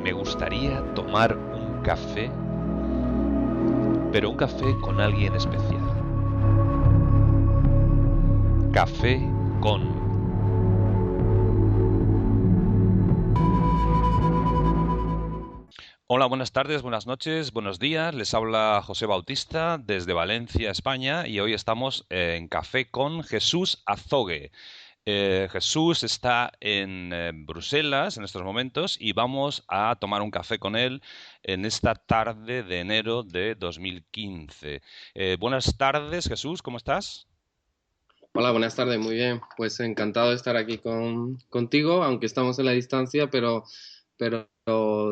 Me gustaría tomar un café, pero un café con alguien especial. Café con... Hola, buenas tardes, buenas noches, buenos días. Les habla José Bautista desde Valencia, España, y hoy estamos en Café con Jesús Azogue. Jesús está en Bruselas en estos momentos y vamos a tomar un café con él en esta tarde de enero de 2015. Buenas tardes, Jesús, ¿cómo estás? Hola, buenas tardes, muy bien. Pues encantado de estar aquí contigo, aunque estamos en la distancia, pero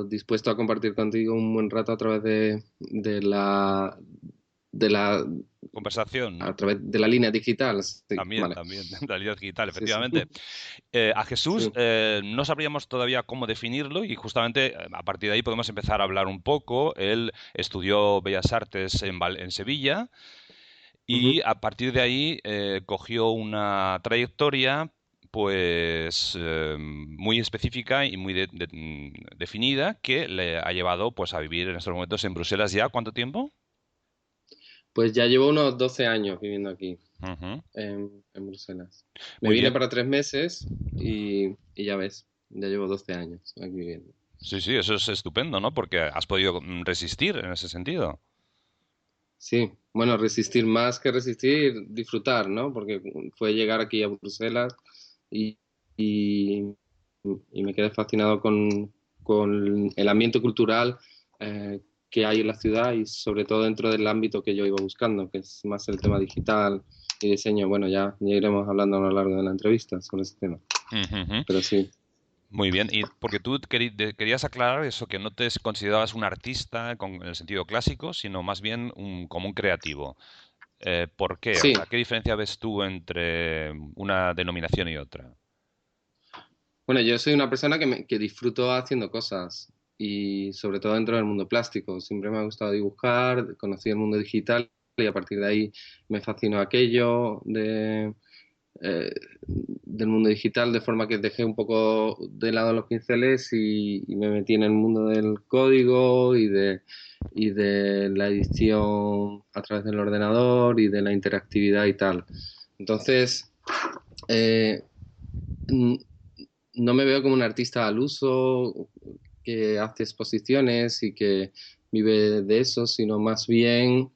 dispuesto a compartir contigo un buen rato a través de la, Conversación, a ¿no? través de la línea digital. Sí, También, vale. también, realidad digital, Sí, sí, efectivamente. A Jesús sí. no sabríamos todavía cómo definirlo y justamente a partir de ahí podemos empezar a hablar un poco. Él estudió Bellas Artes en Sevilla. Ujú. Y a partir de ahí cogió una trayectoria pues muy específica y muy definida que le ha llevado pues a vivir en estos momentos en Bruselas ya. ¿Cuánto tiempo? Pues ya llevo unos 12 años viviendo aquí, Ujú. en Bruselas. Me Muy vine bien. para 3 meses y ya ves, ya llevo 12 años aquí viviendo. Sí, sí, eso es estupendo, ¿no? Porque has podido resistir en ese sentido. Sí, bueno, resistir más que resistir, disfrutar, ¿no? Porque fue llegar aquí a Bruselas y, y, y me quedé fascinado con el ambiente cultural que hay en la ciudad y sobre todo dentro del ámbito que yo iba buscando, que es más el tema digital y diseño. Bueno, ya iremos hablando a lo largo de la entrevista sobre ese tema, Ujú. pero sí. Muy bien, y porque tú querías aclarar eso, que no te considerabas un artista en el sentido clásico, sino más bien como un creativo. ¿Por qué? O Sí, sea, ¿qué diferencia ves tú entre una denominación y otra? bueno, yo soy una persona que disfruto haciendo cosas y sobre todo dentro del mundo plástico. Siempre me ha gustado dibujar, conocí el mundo digital y a partir de ahí me fascinó aquello eh, del mundo digital, de forma que dejé un poco de lado los pinceles y me metí en el mundo del código y de la edición a través del ordenador y de la interactividad y tal. Entonces, eh, no me veo como un artista al uso que hace exposiciones y que vive de eso, sino más bien,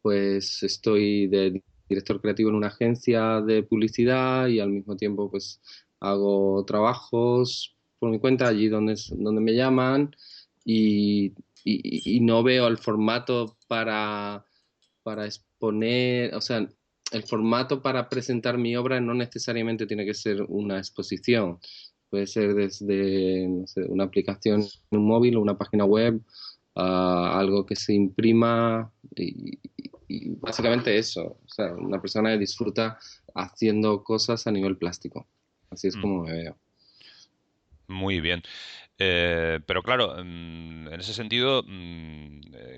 pues estoy de director creativo en una agencia de publicidad y al mismo tiempo, pues hago trabajos por mi cuenta allí donde me llaman y no veo el formato para exponer, o sea, el formato para presentar mi obra no necesariamente tiene que ser una exposición. Puede ser desde, no sé, una aplicación en un móvil o una página web, algo que se imprima y básicamente eso. O sea, una persona que disfruta haciendo cosas a nivel plástico. Así es como Ujú. me veo. Muy bien. Pero claro, en ese sentido,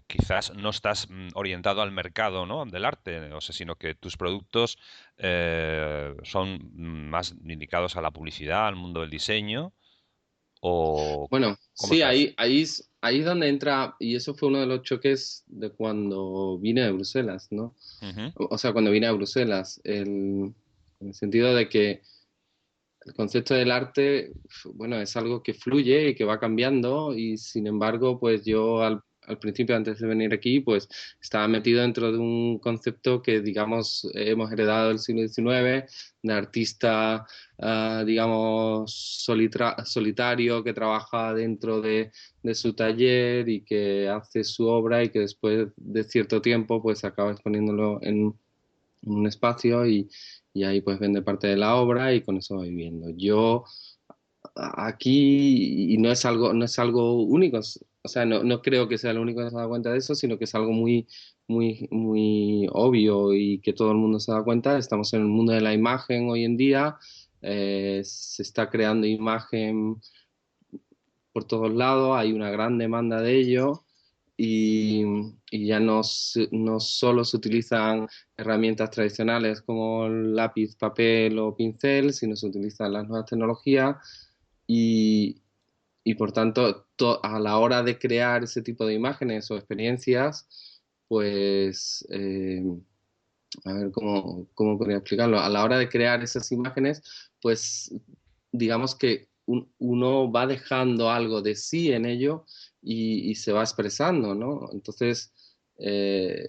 quizás no estás orientado al mercado, ¿no? Del arte, o sea, sino que tus productos son más indicados a la publicidad, al mundo del diseño, o Bueno, ¿cómo sí, estás? ahí es donde entra, y eso fue uno de los choques de cuando vine de Bruselas, ¿no? Ujú. O sea, cuando vine a Bruselas, en el sentido de que el concepto del arte, bueno, es algo que fluye y que va cambiando y sin embargo, pues yo al principio, antes de venir aquí, pues estaba metido dentro de un concepto que, digamos, hemos heredado del siglo XIX, de artista, digamos, solitario que trabaja dentro de su taller y que hace su obra y que después de cierto tiempo, pues acaba exponiéndolo en un espacio y ahí pues vende parte de la obra y con eso va viviendo. Yo aquí, y no es algo único, o sea, no creo que sea el único que se da cuenta de eso, sino que es algo muy, muy, muy obvio y que todo el mundo se da cuenta. Estamos en el mundo de la imagen hoy en día, se está creando imagen por todos lados, hay una gran demanda de ello y, y ya no solo se utilizan herramientas tradicionales como lápiz, papel o pincel, sino se utilizan las nuevas tecnologías y, y por tanto, a la hora de crear ese tipo de imágenes o experiencias, pues, a ver cómo podría explicarlo. A la hora de crear esas imágenes, pues, digamos que uno va dejando algo de sí en ello y se va expresando, ¿no? Entonces, eh,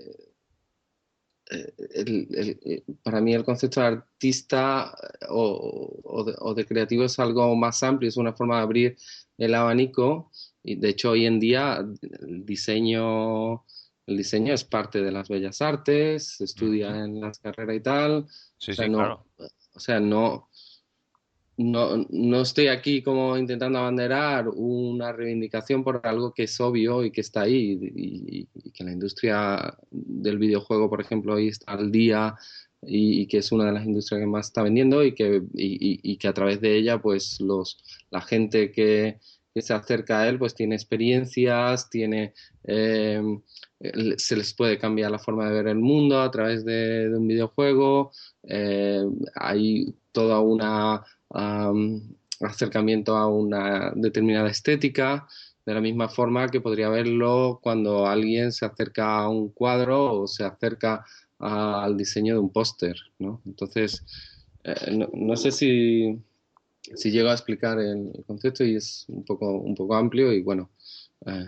para mí el concepto de artista o de creativo es algo más amplio, es una forma de abrir el abanico y de hecho hoy en día el diseño es parte de las bellas artes, se Ujú. estudia en las carreras y tal, Sí, sí, claro. o sea, no estoy aquí como intentando abanderar una reivindicación por algo que es obvio y que está ahí y que la industria del videojuego, por ejemplo, hoy está al día y que es una de las industrias que más está vendiendo y que a través de ella, pues la gente que se acerca a él, pues tiene experiencias, eh, se les puede cambiar la forma de ver el mundo a través de un videojuego. Hay toda una acercamiento a una determinada estética, de la misma forma que podría verlo cuando alguien se acerca a un cuadro o se acerca al diseño de un póster, ¿no? Entonces, no sé si llego a explicar el concepto y es un poco amplio y bueno, eh,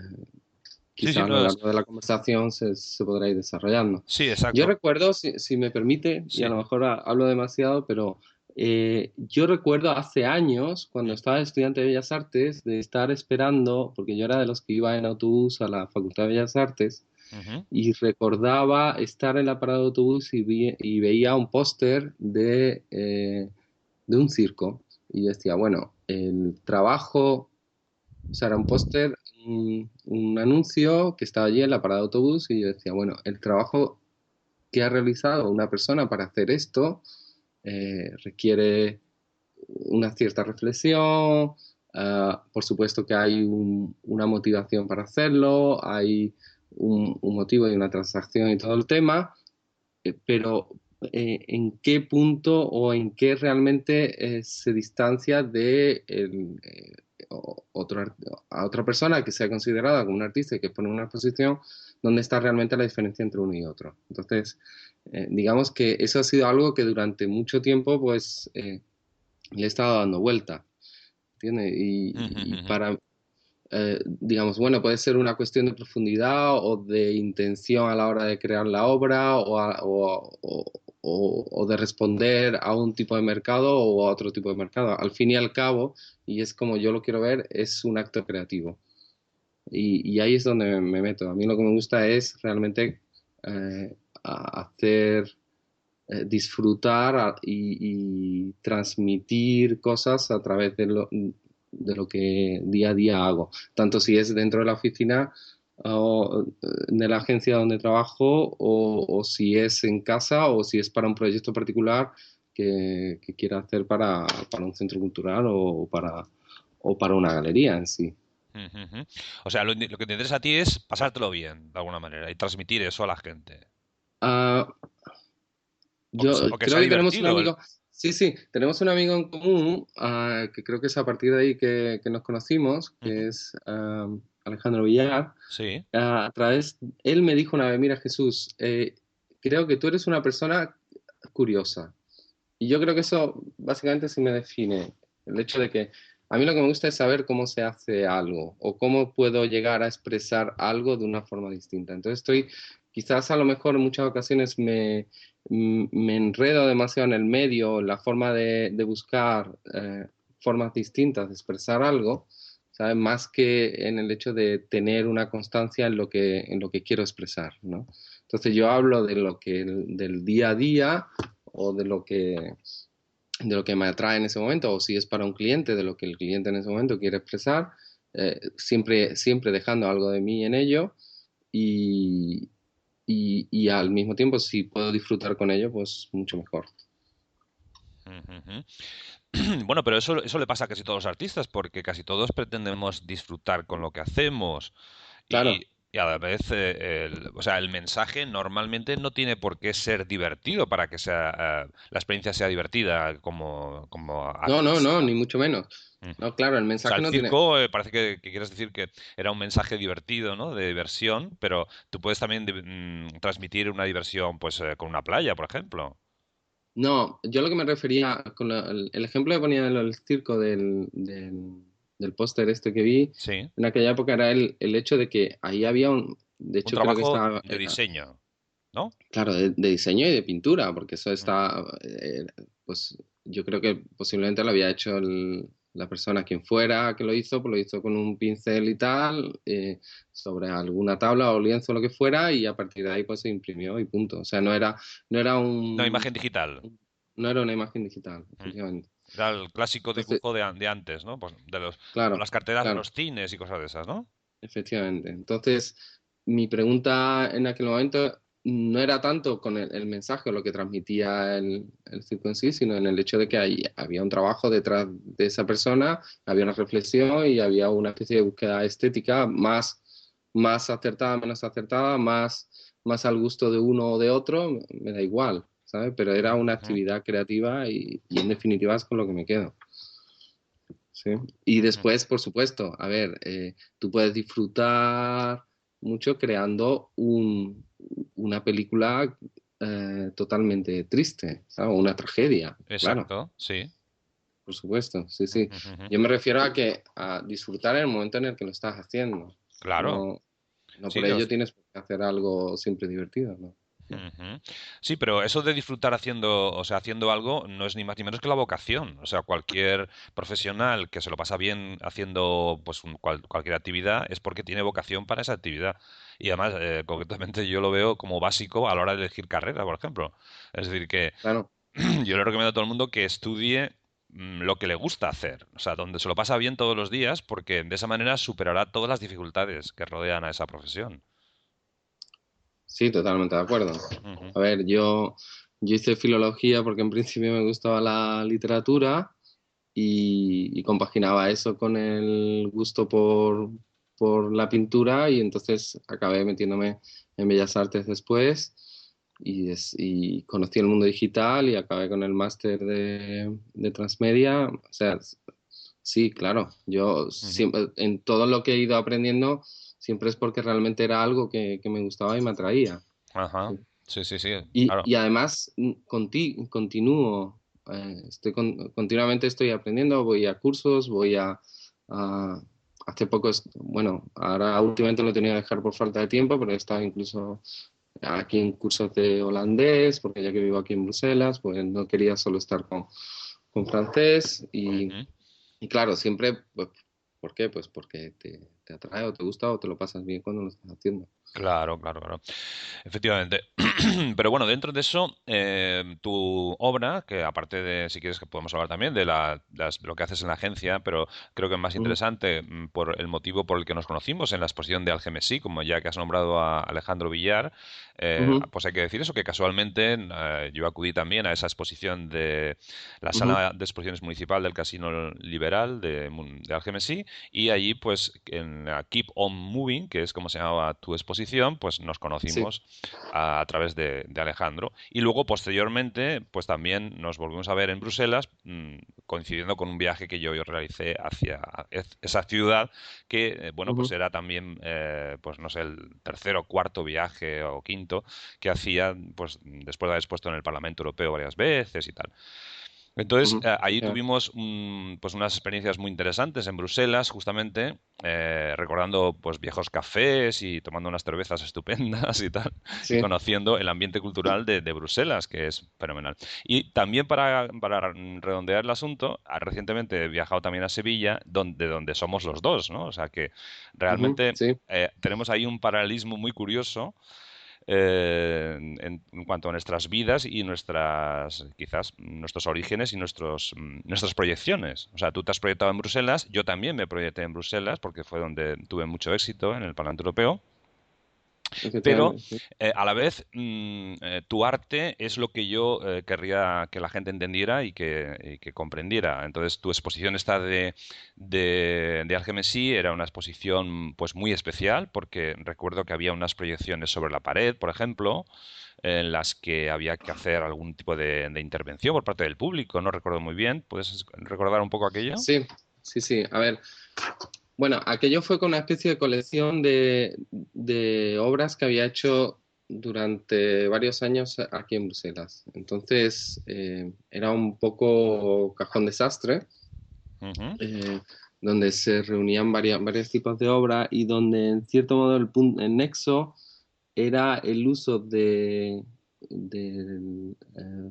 Sí, sí, quizá a lo no, largo de la conversación se podrá ir desarrollando. sí, Yo exacto. recuerdo, si me permite, y a Sí. lo mejor hablo demasiado, pero yo recuerdo hace años, cuando estaba estudiante de Bellas Artes, de estar esperando, porque yo era de los que iba en autobús a la Facultad de Bellas Artes, Ujú. y recordaba estar en la parada de autobús y veía un póster de un circo, y decía, bueno, el trabajo, o sea, era un póster, un anuncio que estaba allí en la parada de autobús y yo decía, bueno, el trabajo que ha realizado una persona para hacer esto requiere una cierta reflexión, por supuesto que hay una motivación para hacerlo, hay un motivo y una transacción y todo el tema, pero ¿en qué punto o en qué realmente se distancia de a otra persona que sea considerada como un artista y que pone una exposición, dónde está realmente la diferencia entre uno y otro? Entonces, digamos que eso ha sido algo que durante mucho tiempo pues le he estado dando vuelta, ¿entiendes? Ujú, Y ujú. para, digamos, bueno, puede ser una cuestión de profundidad o de intención a la hora de crear la obra o de responder a un tipo de mercado o a otro tipo de mercado. Al fin y al cabo, y es como yo lo quiero ver, es un acto creativo. Y ahí es donde me meto. A mí lo que me gusta es realmente hacer, disfrutar y transmitir cosas a través de lo que día a día hago, tanto si es dentro de la oficina o de la agencia donde trabajo o si es en casa o si es para un proyecto particular que quiera hacer para un centro cultural o para una galería en sí. Ujú, ujú. O sea, lo que te interesa a ti es pasártelo bien, de alguna manera, y transmitir eso a la gente. Ah, Yo O que creo sea que tenemos un divertido. amigo, sí, sí, tenemos un amigo en común, que creo que es a partir de ahí que nos conocimos, Ujú. que es Alejandro Villar. Sí. Él me dijo una vez, mira Jesús, creo que tú eres una persona curiosa. Y yo creo que eso básicamente sí me define. El hecho de que a mí lo que me gusta es saber cómo se hace algo o cómo puedo llegar a expresar algo de una forma distinta. Entonces quizás a lo mejor en muchas ocasiones me enredo demasiado en el medio, en la forma de buscar formas distintas de expresar algo, ¿sabes? Más que en el hecho de tener una constancia en lo que quiero expresar, ¿no? Entonces yo hablo del día a día o de lo que me atrae en ese momento, o si es para un cliente, de lo que el cliente en ese momento quiere expresar, siempre, siempre dejando algo de mí en ello y, y al mismo tiempo, si puedo disfrutar con ello, pues mucho mejor. Ujú, ujú. Bueno, pero eso le pasa a casi todos los artistas, porque casi todos pretendemos disfrutar con lo que hacemos. Y, Claro, Y a la vez, o sea, el mensaje normalmente no tiene por qué ser divertido para que la experiencia sea divertida como No, no, no, artística. ni mucho menos. Ujú. No, claro, el O sea, mensaje el no tiene. circo parece que quieres decir que era un mensaje divertido, ¿no? De diversión, pero tú puedes también transmitir una diversión, pues, con una playa, por ejemplo. No, yo lo que me refería con el ejemplo que ponía del circo del póster este que vi Sí. en aquella época era el hecho de que ahí había de Un hecho creo que trabajo estaba, de diseño, ¿no? claro, de diseño y de pintura, porque eso Mm. está, pues yo creo que posiblemente lo había hecho la persona quien fuera que lo hizo, pues lo hizo con un pincel y tal, sobre alguna tabla o lienzo o lo que fuera, y a partir de ahí pues se imprimió y punto. O sea, no era No, imagen digital. no era una imagen digital, Mm. efectivamente. Era el clásico Entonces, dibujo de antes, ¿no? Pues como claro, las carteras de claro, los cines y cosas de esas, ¿no? efectivamente. Entonces, mi pregunta en aquel momento no era tanto con el mensaje o lo que transmitía el circo en sí, sino en el hecho de que había un trabajo detrás de esa persona, había una reflexión y había una especie de búsqueda estética más acertada, menos acertada, más al gusto de uno o de otro, me da igual, ¿sabes? Pero era una Ujú, actividad creativa y en definitiva es con lo que me quedo. Sí. Y ujú. después, por supuesto, a ver, tú puedes disfrutar mucho creando una película totalmente triste, ¿sabes? Una tragedia, claro, Exacto, sí. por supuesto, sí, sí. Ujú, ujú. Yo me refiero a disfrutar en el momento en el que lo estás haciendo. Claro. No, no Sí, por ello tienes que hacer algo siempre divertido, ¿no? No. ujú. Sí, pero eso de disfrutar haciendo, o sea, haciendo algo no es ni más ni menos que la vocación. O sea, cualquier profesional que se lo pasa bien haciendo pues cualquier actividad es porque tiene vocación para esa actividad. Y además, concretamente yo lo veo como básico a la hora de elegir carrera, por ejemplo. Es decir, que Claro, yo le recomiendo a todo el mundo que estudie lo que le gusta hacer, o sea, donde se lo pasa bien todos los días, porque de esa manera superará todas las dificultades que rodean a esa profesión. sí, totalmente de acuerdo. Ujú, A ver, yo hice filología porque en principio me gustaba la literatura y compaginaba eso con el gusto por la pintura y entonces acabé metiéndome en Bellas Artes después y conocí el mundo digital y acabé con el máster de Transmedia. O sea, sí, claro, yo ujú. siempre, en todo lo que he ido aprendiendo, siempre es porque realmente era algo que me gustaba y me atraía. Ajá, Sí. sí, sí, sí, claro. Y además continúo, continuamente estoy aprendiendo, voy a cursos, a- hace poco, bueno, ahora últimamente lo he tenido que dejar por falta de tiempo, pero he estado incluso aquí en cursos de holandés, porque ya que vivo aquí en Bruselas, pues no quería solo estar con francés Ujú. y claro, siempre, pues, ¿por qué? Pues porque te atrae o te gusta o te lo pasas bien cuando lo estás haciendo. Claro, claro, claro. Efectivamente. Pero bueno, dentro de eso, tu obra, que aparte de, si quieres que podemos hablar también de lo que haces en la agencia, pero creo que es más Ujú, interesante por el motivo por el que nos conocimos en la exposición de Algemesí, como ya que has nombrado a Alejandro Villar, ujú, pues hay que decir eso, que casualmente yo acudí también a esa exposición de la ujú, sala de exposiciones municipal del Casino Liberal de Algemesí, y allí pues en la Keep On Moving, que es como se llamaba tu exposición, pues nos sí. conocimos a través de Alejandro. Y luego, posteriormente, pues también nos volvimos a ver en Bruselas, coincidiendo con un viaje que yo realicé hacia esa ciudad, que, bueno, pues Ujú. era también, pues no sé, el tercer o cuarto viaje o quinto que hacía, pues después de haber expuesto en el Parlamento Europeo varias veces y tal. Entonces, Ujú, allí efectivamente. tuvimos pues unas experiencias muy interesantes en Bruselas, justamente, recordando pues viejos cafés y tomando unas cervezas estupendas y tal, y Sí, conociendo el ambiente cultural de Bruselas, que es fenomenal. Y también para redondear el asunto, recientemente he viajado también a Sevilla, donde somos los dos, ¿no? O sea que ujú, realmente sí, tenemos ahí un paralelismo muy curioso en cuanto a nuestras vidas y quizás nuestros orígenes y nuestras proyecciones. O sea, tú te has proyectado en Bruselas, yo también me proyecté en Bruselas porque fue donde tuve mucho éxito en el Parlamento Europeo. Pero efectivamente, sí. a la vez tu arte es lo que yo querría que la gente entendiera y que comprendiera. Entonces tu exposición esta de Algemesí era una exposición pues muy especial porque recuerdo que había unas proyecciones sobre la pared, por ejemplo, en las que había que hacer algún tipo de intervención por parte del público. No recuerdo muy bien. ¿Puedes recordar un poco aquello? Sí, sí, sí. A ver, bueno, aquello fue con una especie de colección de obras que había hecho durante varios años aquí en Bruselas. Entonces, era un poco cajón desastre, Ujú, eh, donde se reunían varios tipos de obras y donde, en cierto modo, el nexo era el uso del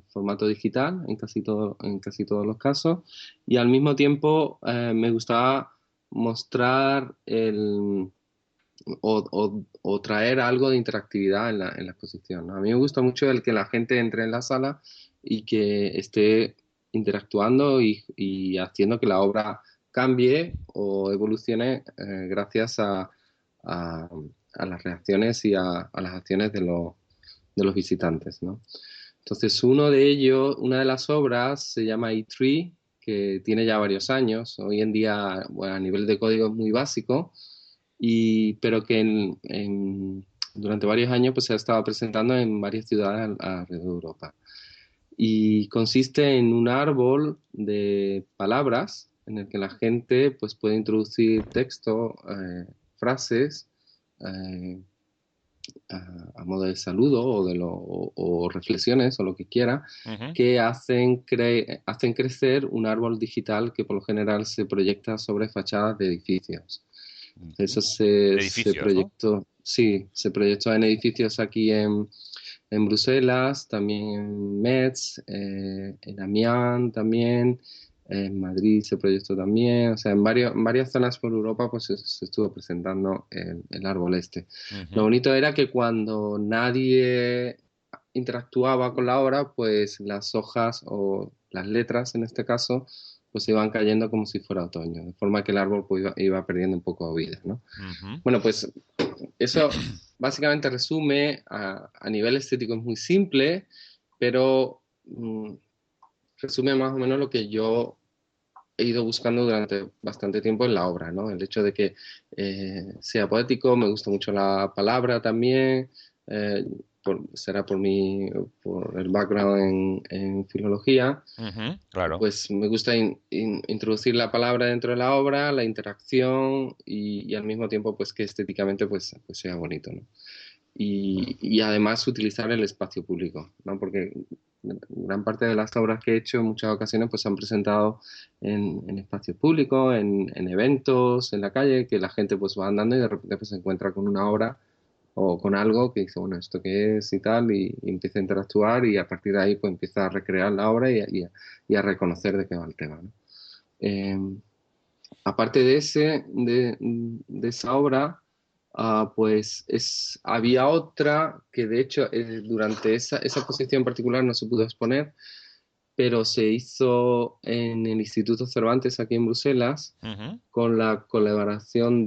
formato digital en casi todos los casos y al mismo tiempo me gustaba mostrar o traer algo de interactividad en la exposición, ¿no? A mí me gusta mucho el que la gente entre en la sala y que esté interactuando y haciendo que la obra cambie o evolucione gracias a- a las reacciones y a las acciones de los visitantes, ¿no? Entonces, uno de ellos, una de las obras se llama E3, que tiene ya varios años. Hoy en día, bueno, a nivel de código es muy básico, pero que durante varios años pues, se ha estado presentando en varias ciudades alrededor de Europa. Y consiste en un árbol de palabras en el que la gente pues, puede introducir texto, frases, eh, a modo de saludo o reflexiones o lo que quiera, ujú. que hacen crecer un árbol digital que por lo general se proyecta sobre fachadas de edificios. Eso De se edificios, ¿no? proyectó, sí, se proyectó en edificios aquí en Bruselas, también en Metz, en Amiens también, en Madrid se proyectó también, o sea, en varias zonas por Europa pues se estuvo presentando el árbol este. Lo Ujú. bonito era que cuando nadie interactuaba con la obra, pues las hojas o las letras en este caso, pues iban cayendo como si fuera otoño, de forma que el árbol pues, iba perdiendo un poco de vida, ¿no? Ujú. Bueno, pues eso básicamente resume a nivel estético es muy simple, pero resume más o menos lo que yo he ido buscando durante bastante tiempo en la obra, ¿no? El hecho de que sea poético, me gusta mucho la palabra también, eh, será por el background en filología, Ujú, claro. pues me gusta introducir la palabra dentro de la obra, la interacción y al mismo tiempo pues que estéticamente pues sea bonito, ¿no? Y además utilizar el espacio público, ¿no? Porque gran parte de las obras que he hecho en muchas ocasiones pues se han presentado en espacios públicos, en eventos, en la calle, que la gente pues va andando y de repente pues se encuentra con una obra o con algo que dice, bueno, ¿esto qué es y tal? Y empieza a interactuar y a partir de ahí pues empieza a recrear la obra y a reconocer de qué va el tema, ¿no? Eh, aparte de esa obra, pues había otra que de hecho durante esa exposición en particular no se pudo exponer, pero se hizo en el Instituto Cervantes aquí en Bruselas Ujú. con la colaboración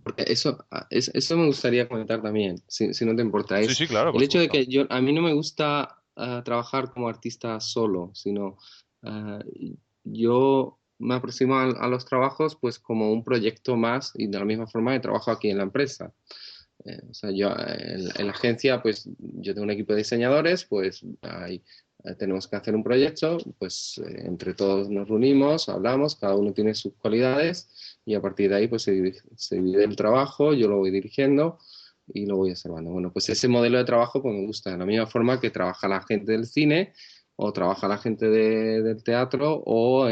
porque eso me gustaría comentar también, si no te importa, Sí, es sí, claro, el por hecho de supuesto. que a mí no me gusta trabajar como artista solo, sino ah, yo me aproximo a los trabajos pues como un proyecto más y de la misma forma que trabajo aquí en la empresa. O sea, yo en la agencia, pues yo tengo un equipo de diseñadores, pues tenemos que hacer un proyecto, pues entre todos nos reunimos, hablamos, cada uno tiene sus cualidades y a partir de ahí pues se divide el trabajo, yo lo voy dirigiendo y lo voy observando. Bueno, pues ese modelo de trabajo pues me gusta, de la misma forma que trabaja la gente del cine o trabaja la gente del teatro o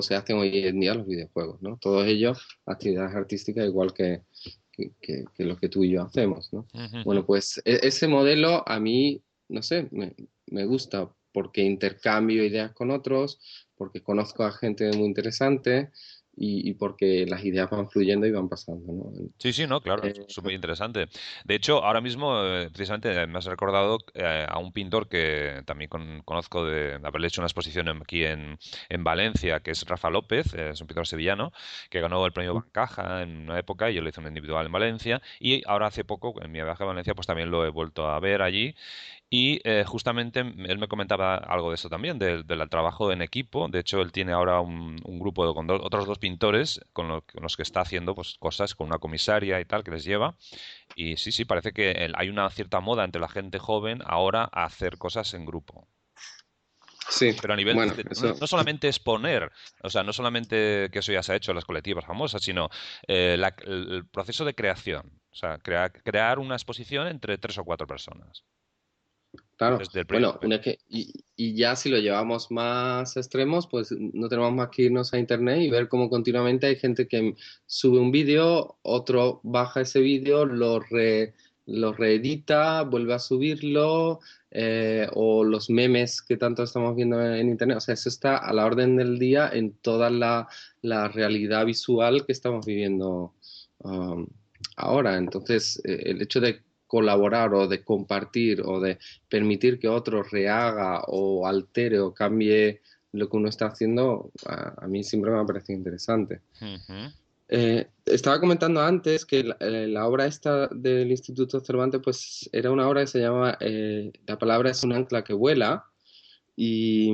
se hacen hoy en día los videojuegos, ¿no? Todos ellos actividades artísticas igual que lo que tú y yo hacemos, ¿no? Ujú. Bueno, pues ese modelo a mí, no sé, me gusta porque intercambio ideas con otros, porque conozco a gente muy interesante, y porque las ideas van fluyendo y van pasando, ¿no? Sí, sí, no, claro, Eh, súper interesante. De hecho, ahora mismo, precisamente, me has recordado a un pintor que también conozco de haberle hecho una exposición aquí en Valencia, que es Rafa López, es un pintor sevillano, que ganó el premio Bancaja en una época y yo lo hice un individual en Valencia. Y ahora hace poco, en mi viaje a Valencia, pues también lo he vuelto a ver allí y justamente él me comentaba algo de eso también, del trabajo en equipo. De hecho, él tiene ahora un grupo con otros dos pintores con los que está haciendo pues, cosas con una comisaria y tal que les lleva. Y sí, sí, parece que hay una cierta moda entre la gente joven ahora a hacer cosas en grupo. sí, Pero a nivel, bueno, no, eso, no solamente exponer, o sea, no solamente que eso ya se ha hecho en las colectivas famosas, sino el proceso de creación. O sea, crear una exposición entre tres o cuatro personas. claro. Desde el Bueno, principio. y ya si lo llevamos más extremos, pues no tenemos más que irnos a internet y ver cómo continuamente hay gente que sube un vídeo, otro baja ese vídeo, lo reedita, vuelve a subirlo, o los memes que tanto estamos viendo en internet. O sea, eso está a la orden del día en toda la realidad visual que estamos viviendo um, ahora. Entonces, el hecho de colaborar o de compartir o de permitir que otro rehaga o altere o cambie lo que uno está haciendo, a mí siempre me ha parecido interesante. Ujú. Estaba comentando antes que la obra esta del Instituto Cervantes, pues era una obra que se llama La palabra es un ancla que vuela, y,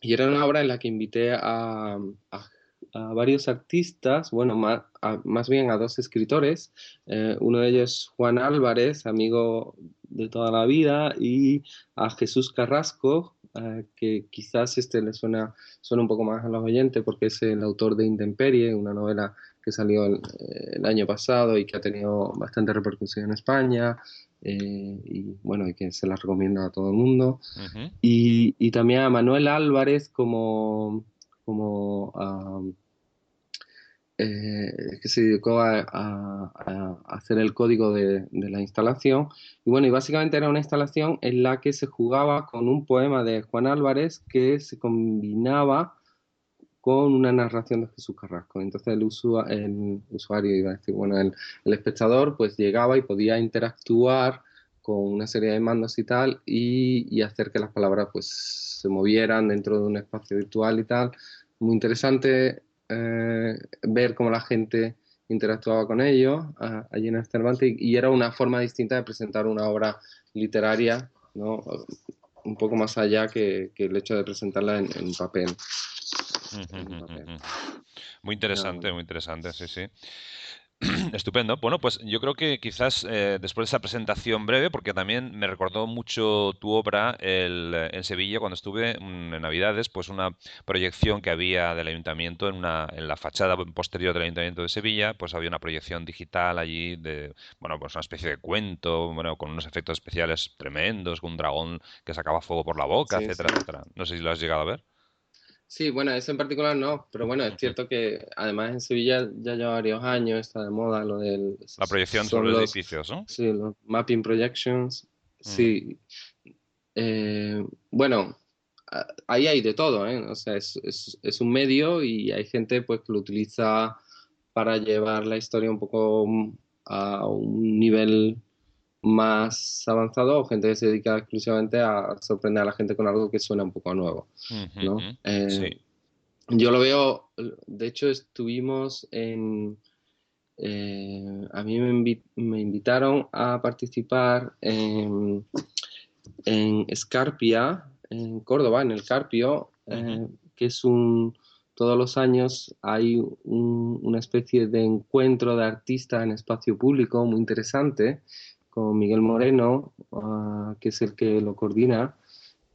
y era una obra en la que invité a varios artistas, bueno, más bien a dos escritores. Uno de ellos Juan Álvarez, amigo de toda la vida, y a Jesús Carrasco, que quizás este le suena un poco más a los oyentes porque es el autor de Intemperie, una novela que salió el año pasado y que ha tenido bastante repercusión en España. Y bueno, y que se la recomiendo a todo el mundo. Ujú. Y también a Manuel Álvarez como que se dedicó a hacer el código de la instalación. Y bueno, y básicamente era una instalación en la que se jugaba con un poema de Juan Álvarez que se combinaba con una narración de Jesús Carrasco. Entonces el usuario, iba a decir, bueno, el espectador pues llegaba y podía interactuar con una serie de mandos y tal, y hacer que las palabras pues se movieran dentro de un espacio virtual y tal. Muy interesante ver cómo la gente interactuaba con ellos allí en el Cervantes, y era una forma distinta de presentar una obra literaria, ¿no? Un poco más allá que el hecho de presentarla en papel. Ujú, En ujú, papel. ujú. Nada más. Muy interesante, sí, sí. Estupendo. Bueno, pues yo creo que quizás después de esa presentación breve, porque también me recordó mucho tu obra en Sevilla cuando estuve en Navidades, pues una proyección que había del ayuntamiento en la fachada posterior del ayuntamiento de Sevilla, pues había una proyección digital allí de, bueno, pues una especie de cuento, bueno, con unos efectos especiales tremendos, con un dragón que sacaba fuego por la boca, Sí, etcétera, sí. etcétera. No sé si lo has llegado a ver. Sí, bueno, eso en particular no, pero bueno, es Ujú. cierto que además en Sevilla ya lleva varios años, está de moda lo del, La proyección sobre son los los, edificios, ¿no? sí, los mapping projections. Ujú. Sí. Bueno, ahí hay de todo, ¿eh? O sea, es un medio y hay gente pues que lo utiliza para llevar la historia un poco a un nivel más avanzado, o gente que se dedica exclusivamente a sorprender a la gente con algo que suena un poco nuevo, Ujú, ¿no? ujú. Sí. Yo lo veo, de hecho estuvimos a mí me invitaron a participar en Escarpia, en Córdoba, en el Carpio, Ujú, que es todos los años hay una especie de encuentro de artistas en espacio público muy interesante, con Miguel Moreno, que es el que lo coordina.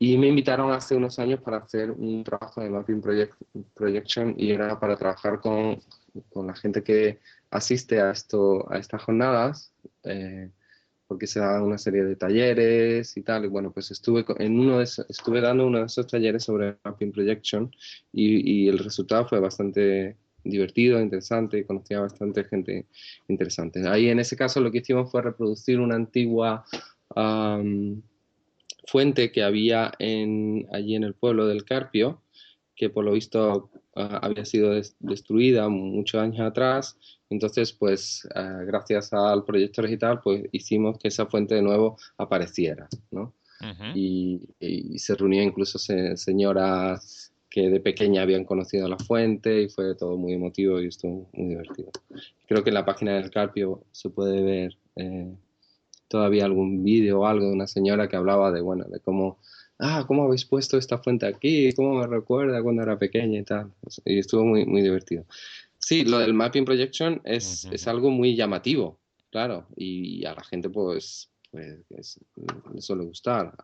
Y me invitaron hace unos años para hacer un trabajo de projection, y era para trabajar con la gente que asiste a estas jornadas, porque se daban una serie de talleres y tal. Y bueno, pues estuve dando uno de esos talleres sobre mapping projection, y el resultado fue bastante divertido, interesante, y conocí a bastante gente interesante. Ahí en ese caso lo que hicimos fue reproducir una antigua um, fuente que había allí en el pueblo del Carpio, que por lo visto había sido destruida muchos años atrás. Entonces, pues, gracias al proyecto digital, pues hicimos que esa fuente de nuevo apareciera, ¿no? Ujú. Y se reunían incluso señoras que de pequeña habían conocido la fuente y fue todo muy emotivo y estuvo muy divertido. Creo que en la página del Carpio se puede ver todavía algún vídeo o algo de una señora que hablaba de, bueno, de cómo, cómo habéis puesto esta fuente aquí, cómo me recuerda cuando era pequeña y tal. Y estuvo muy, muy divertido. Sí, lo del Mapping Projection es Ujú. algo muy llamativo, claro, y a la gente le suele gustar.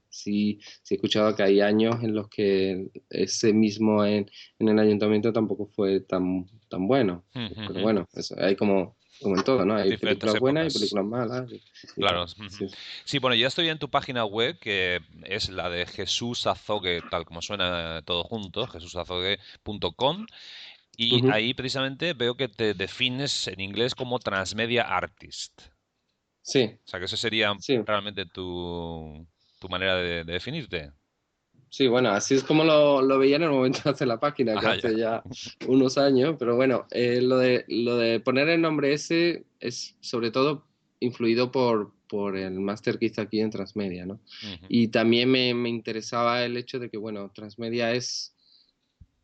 Sí, sí he escuchado que hay años en los que ese mismo en el ayuntamiento tampoco fue tan bueno, pero Ujú. bueno, hay como en todo, ¿no? Hay Diferentes películas buenas y épocas. películas malas y Claro. tal. Ujú. Sí, sí. Sí, bueno, ya estoy en tu página web, que es la de Jesús Azogue, tal como suena todo junto, jesusazogue.com, y Ujú. ahí precisamente veo que te defines en inglés como Transmedia Artist. Sí, O sea, que eso sería sí. realmente tu manera de definirte. Sí, bueno, así es como lo veía en el momento de hacer la página, que Ah, ya. hace ya unos años, pero bueno, lo de poner el nombre ese es sobre todo influido por el máster que hice aquí en Transmedia, ¿no? Ujú. Y también me interesaba el hecho de que, bueno, Transmedia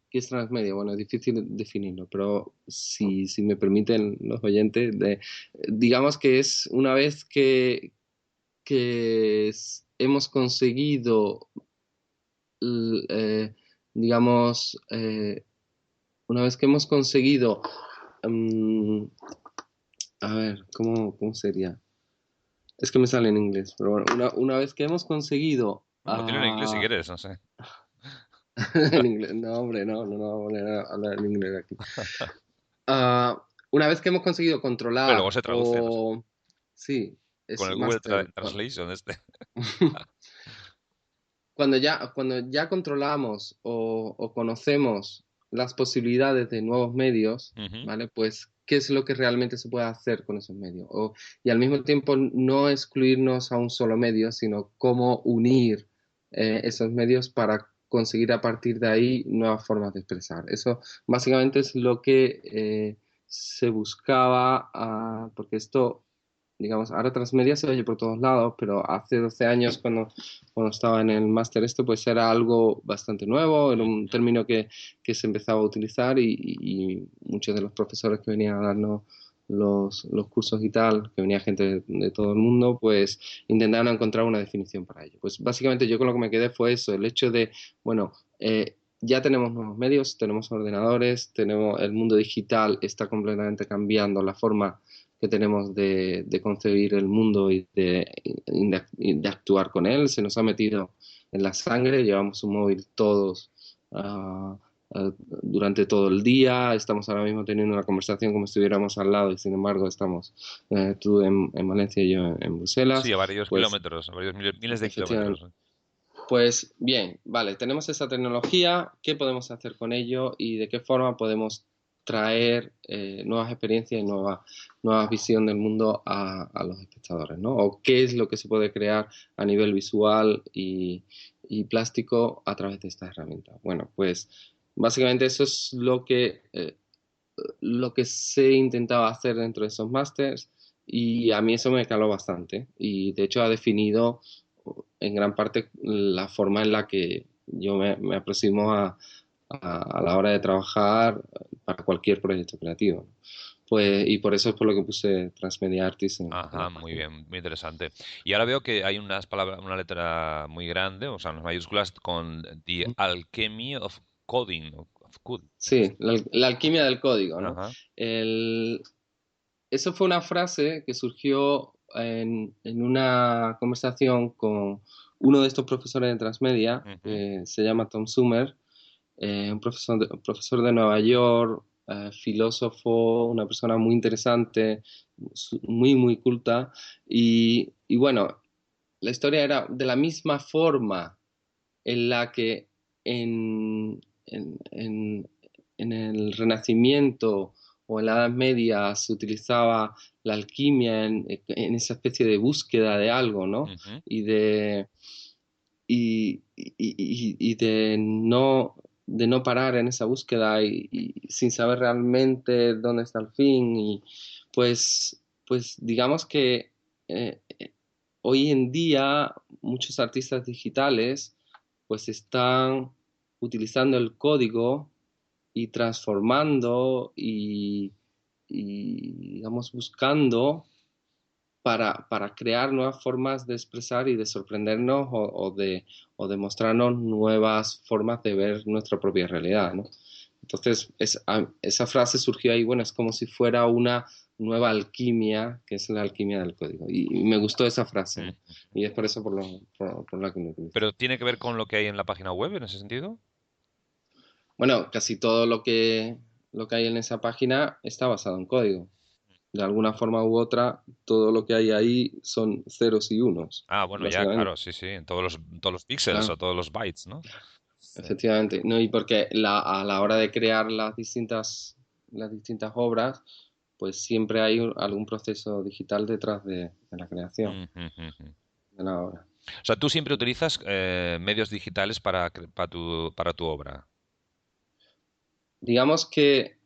¿qué es Transmedia? Bueno, es difícil definirlo, pero si me permiten los oyentes, digamos que es una vez que hemos conseguido l- eh, digamos, una vez que hemos conseguido, mm, a ver, ¿cómo sería? Es que me sale en inglés, pero bueno, una vez que hemos conseguido, Bueno, dilo en inglés si quieres, no sé. en inglés, no, hombre, no vamos a poner a hablar en inglés aquí. Una vez que hemos conseguido Pero luego controlar se traduce, no sé. sí, Con es el Google master. Translation este. Cuando ya controlamos o conocemos las posibilidades de nuevos medios, Ujú. ¿vale? Pues, ¿qué es lo que realmente se puede hacer con esos medios? Y al mismo tiempo no excluirnos a un solo medio, sino cómo unir esos medios para conseguir a partir de ahí nuevas formas de expresar. Eso básicamente es lo que se buscaba, porque esto, digamos, ahora Transmedia se oye por todos lados, pero hace 12 años cuando estaba en el máster esto, pues era algo bastante nuevo, era un Ujú. término que se empezaba a utilizar y muchos de los profesores que venían a darnos los cursos y tal, que venía gente de todo el mundo, pues intentaban encontrar una definición para ello. Pues básicamente yo con lo que me quedé fue eso, el hecho de, bueno, ya tenemos nuevos medios, tenemos ordenadores, el mundo digital está completamente cambiando la forma que tenemos de concebir el mundo y de actuar con él. Se nos ha metido en la sangre, llevamos un móvil todos durante todo el día, estamos ahora mismo teniendo una conversación como si estuviéramos al lado y sin embargo estamos tú en Valencia y yo en Sí, Bruselas, a varios pues kilómetros, a varios miles de efectivamente. kilómetros. Pues bien, vale, tenemos esa tecnología, ¿qué podemos hacer con ello y de qué forma podemos traer nuevas experiencias y nueva visión del mundo a los espectadores, ¿no? O qué es lo que se puede crear a nivel visual y plástico a través de esta herramienta. Bueno, pues básicamente eso es lo que se intentaba hacer dentro de esos másters y a mí eso me caló bastante y de hecho ha definido en gran parte la forma en la que yo me aproximo a la hora de trabajar para cualquier proyecto creativo. Pues, y por eso es por lo que puse Transmedia Artist en la Ajá, muy página. bien, muy interesante. Y ahora veo que hay unas palabras, una letra muy grande, o sea, unas mayúsculas con The Alchemy of Coding, of Code. Sí, la alquimia del código, ¿no? Ajá. El, Eso fue una frase que surgió en una conversación con uno de estos profesores de Transmedia, Ujú. que se llama Tom Summer, un profesor de Nueva York, filósofo, una persona muy interesante, muy, muy culta. Y bueno, la historia era de la misma forma en la que en en el Renacimiento o en la Edad Media se utilizaba la alquimia en esa especie de búsqueda de algo, ¿no? Ujú. Y de, y de no. de no parar en esa búsqueda y sin saber realmente dónde está el fin. Y pues digamos que eh, hoy en día muchos artistas digitales pues están utilizando el código y transformando y digamos, buscando para crear nuevas formas de expresar y de sorprendernos o de mostrarnos nuevas formas de ver nuestra propia realidad, ¿no? Entonces, esa frase surgió ahí, bueno, es como si fuera una nueva alquimia, que es la alquimia del código. Y me gustó esa frase, ¿no? Mm. Y es por eso por la que me utilizo. ¿Pero tiene que ver con lo que hay en la página web en ese sentido? Bueno, casi todo lo que hay en esa página está basado en código. De alguna forma u otra, todo lo que hay ahí son ceros y unos, Ah, bueno, ya, básicamente. claro, sí, sí, en todos los píxeles o Claro, todos los bytes, ¿no? Sí. efectivamente. No, y porque a la hora de crear las distintas obras, pues siempre hay algún proceso digital detrás de la creación Mm, mm, mm, mm. de la obra. O sea, tú siempre utilizas medios digitales para tu obra. Digamos que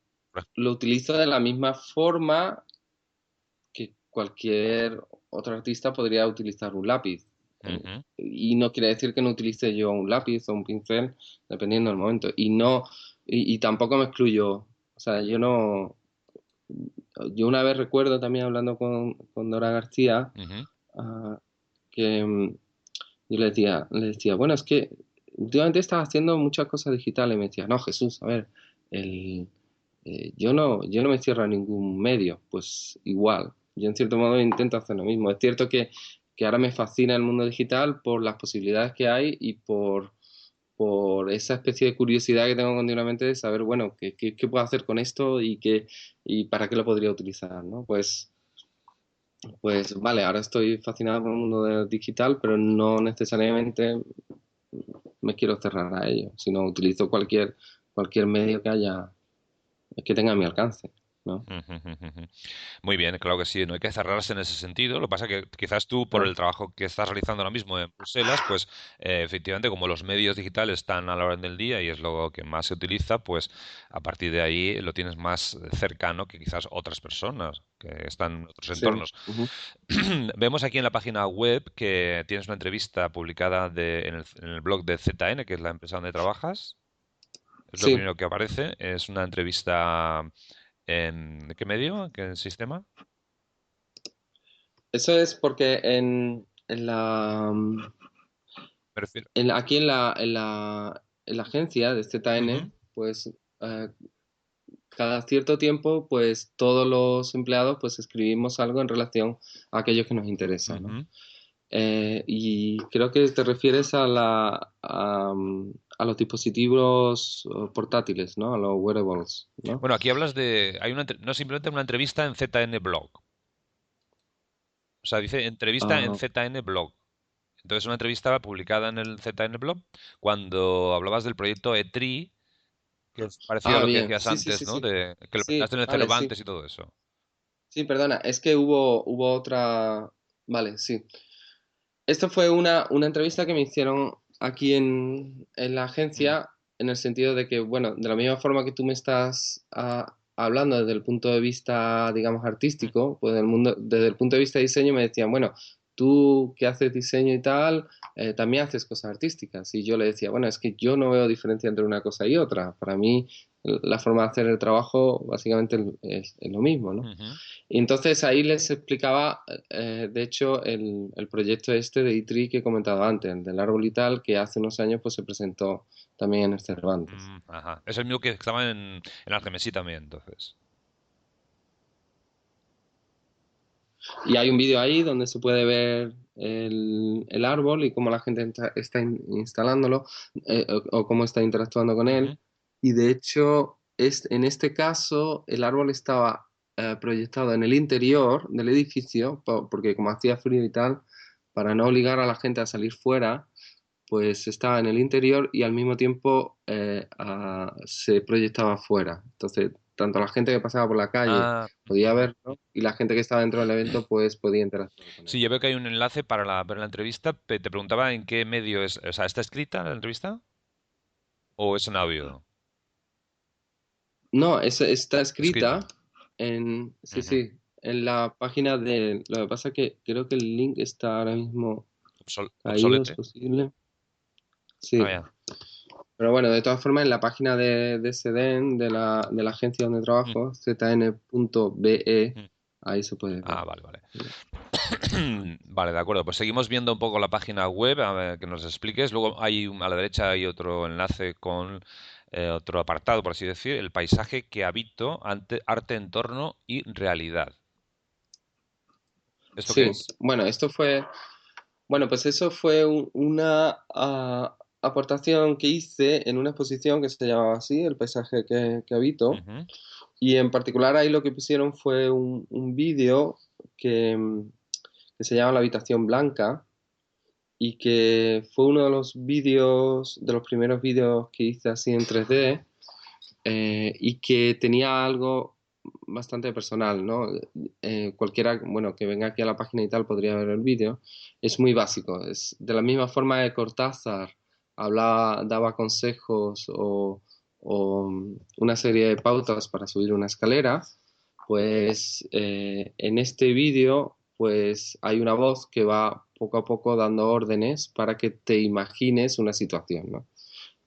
lo utilizo de la misma forma que cualquier otro artista podría utilizar un lápiz. Ujú. Y no quiere decir que no utilice yo un lápiz o un pincel, dependiendo del momento. Y tampoco me excluyo. O sea, yo no. Yo una vez recuerdo también hablando con Dora García, Ujú. ah, que yo le decía, bueno, es que últimamente estás haciendo muchas cosas digitales. Y me decía, no, Jesús, a ver, el, yo no me cierro a ningún medio, pues igual, yo en cierto modo intento hacer lo mismo. Es cierto que ahora me fascina el mundo digital por las posibilidades que hay y por esa especie de curiosidad que tengo continuamente de saber, bueno, qué puedo hacer con esto y para qué lo podría utilizar, ¿no? Pues vale, ahora estoy fascinado por el mundo digital, pero no necesariamente me quiero cerrar a ello, sino utilizo cualquier medio que tenga a mi alcance, ¿no? Ujú, ujú, ujú. Muy bien, claro que sí, no hay que cerrarse en ese sentido. Lo que pasa que quizás tú, por Claro. el trabajo que estás realizando ahora mismo en Bruselas, pues efectivamente, como los medios digitales están a la orden del día y es lo que más se utiliza, pues a partir de ahí lo tienes más cercano que quizás otras personas que están en otros Sí. entornos. Ujú. Vemos aquí en la página web que tienes una entrevista publicada en el blog de ZN, que es la empresa donde trabajas. Es lo Sí, primero que aparece. Es una entrevista ¿de qué medio? ¿Qué sistema? eso es porque Me refiero. aquí en la agencia de Ujú, ZN, pues cada cierto tiempo, pues todos los empleados pues escribimos algo en relación a aquello que nos interesa, ¿no? ujú. Y creo que te refieres a los dispositivos portátiles, ¿no? A los wearables, ¿no? Bueno, aquí hablas de. No simplemente una entrevista en ZN Blog. O sea, dice entrevista en Ah, ZN Blog. Entonces, una entrevista publicada en el ZN Blog cuando hablabas del proyecto E3, que es parecido a lo que bien, decías sí, sí, antes, sí, ¿no? sí. De que lo Sí, presentaste en el vale, sí. Cervantes y todo eso. Sí, perdona, es que hubo otra. Vale, sí. Esto fue una entrevista que me hicieron aquí en la Mm, agencia, en el sentido de que, bueno, de la misma forma que tú me estás hablando desde el punto de vista, digamos, mm, artístico, pues desde el punto de vista de diseño me decían, bueno, tú que haces diseño y tal, también haces cosas artísticas. Y yo le decía, bueno, es que yo no veo diferencia entre una cosa y otra. Para mí, la forma de hacer el trabajo básicamente es lo mismo, ¿no? ujú. Y entonces ahí les explicaba, de hecho, el proyecto este de ITRI que he comentado antes, el del árbol y tal, que hace unos años pues se presentó también en el Cervantes. Ajá. Es el mío que estaba en Algemesí también, entonces. Y hay un vídeo ahí donde se puede ver el árbol y cómo la gente está instalándolo o cómo está interactuando con Ujú, él. Y de hecho, en este caso, el árbol estaba proyectado en el interior del edificio, porque como hacía frío y tal, para no obligar a la gente a salir fuera, pues estaba en el interior y al mismo tiempo se proyectaba afuera. Entonces, tanto la gente que pasaba por la calle Ah, podía ujú. verlo y la gente que estaba dentro del evento pues podía interactuar con él. Sí, yo veo que hay un enlace para ver la entrevista. Te preguntaba en qué medio es. O sea, ¿está escrita la entrevista? o es en audio? No, está Escrita. escrita sí, Ujú. sí, en la página de... Lo que pasa es que creo que el link está ahora mismo caído, es Obsolete. posible. Ah, Sí, ya. pero bueno, de todas formas, en la página de SEDEN, de la agencia donde Mm, trabajo, zn.be, mm. ahí se puede ver. Ah, vale, vale. Vale, de acuerdo. Pues seguimos viendo un poco la página web, a ver que nos expliques. Luego a la derecha hay otro enlace con otro apartado, por así decir, el paisaje que habito, arte, entorno y realidad. ¿Esto qué Sí, es? bueno, bueno, pues eso fue una aportación que hice en una exposición que se llamaba así, El paisaje que habito. Ujú, Y en particular ahí lo que pusieron fue un vídeo que, que se llama La habitación blanca y que fue uno de los vídeos, de los primeros vídeos que hice así en 3D, y que tenía algo bastante personal, ¿no? Cualquiera, bueno, que venga aquí a la página y tal podría ver el vídeo. Es muy básico, es de la misma forma que Cortázar hablaba, daba consejos o una serie de pautas para subir una escalera, pues en este vídeo pues hay una voz que va poco a poco dando órdenes para que te imagines una situación, ¿no?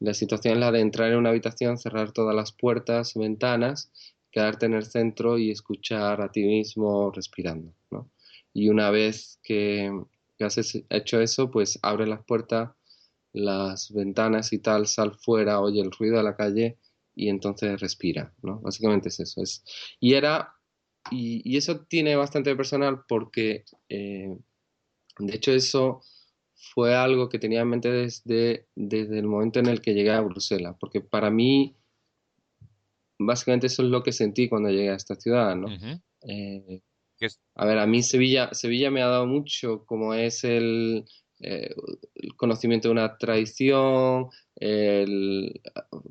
La situación es la de entrar en una habitación, cerrar todas las puertas, ventanas, quedarte en el centro y escuchar a ti mismo respirando, ¿no? Y una vez que has hecho eso, pues abre las puertas, las ventanas y tal, sal fuera, oye el ruido de la calle y entonces respira, ¿no? Básicamente es eso. Y eso tiene bastante personal porque de hecho, eso fue algo que tenía en mente desde el momento en el que llegué a Bruselas, porque para mí, básicamente eso es lo que sentí cuando llegué a esta ciudad, ¿no? ujú. Eh, ¿Qué es? a ver, a mí Sevilla me ha dado mucho, como es eh, el conocimiento de una tradición,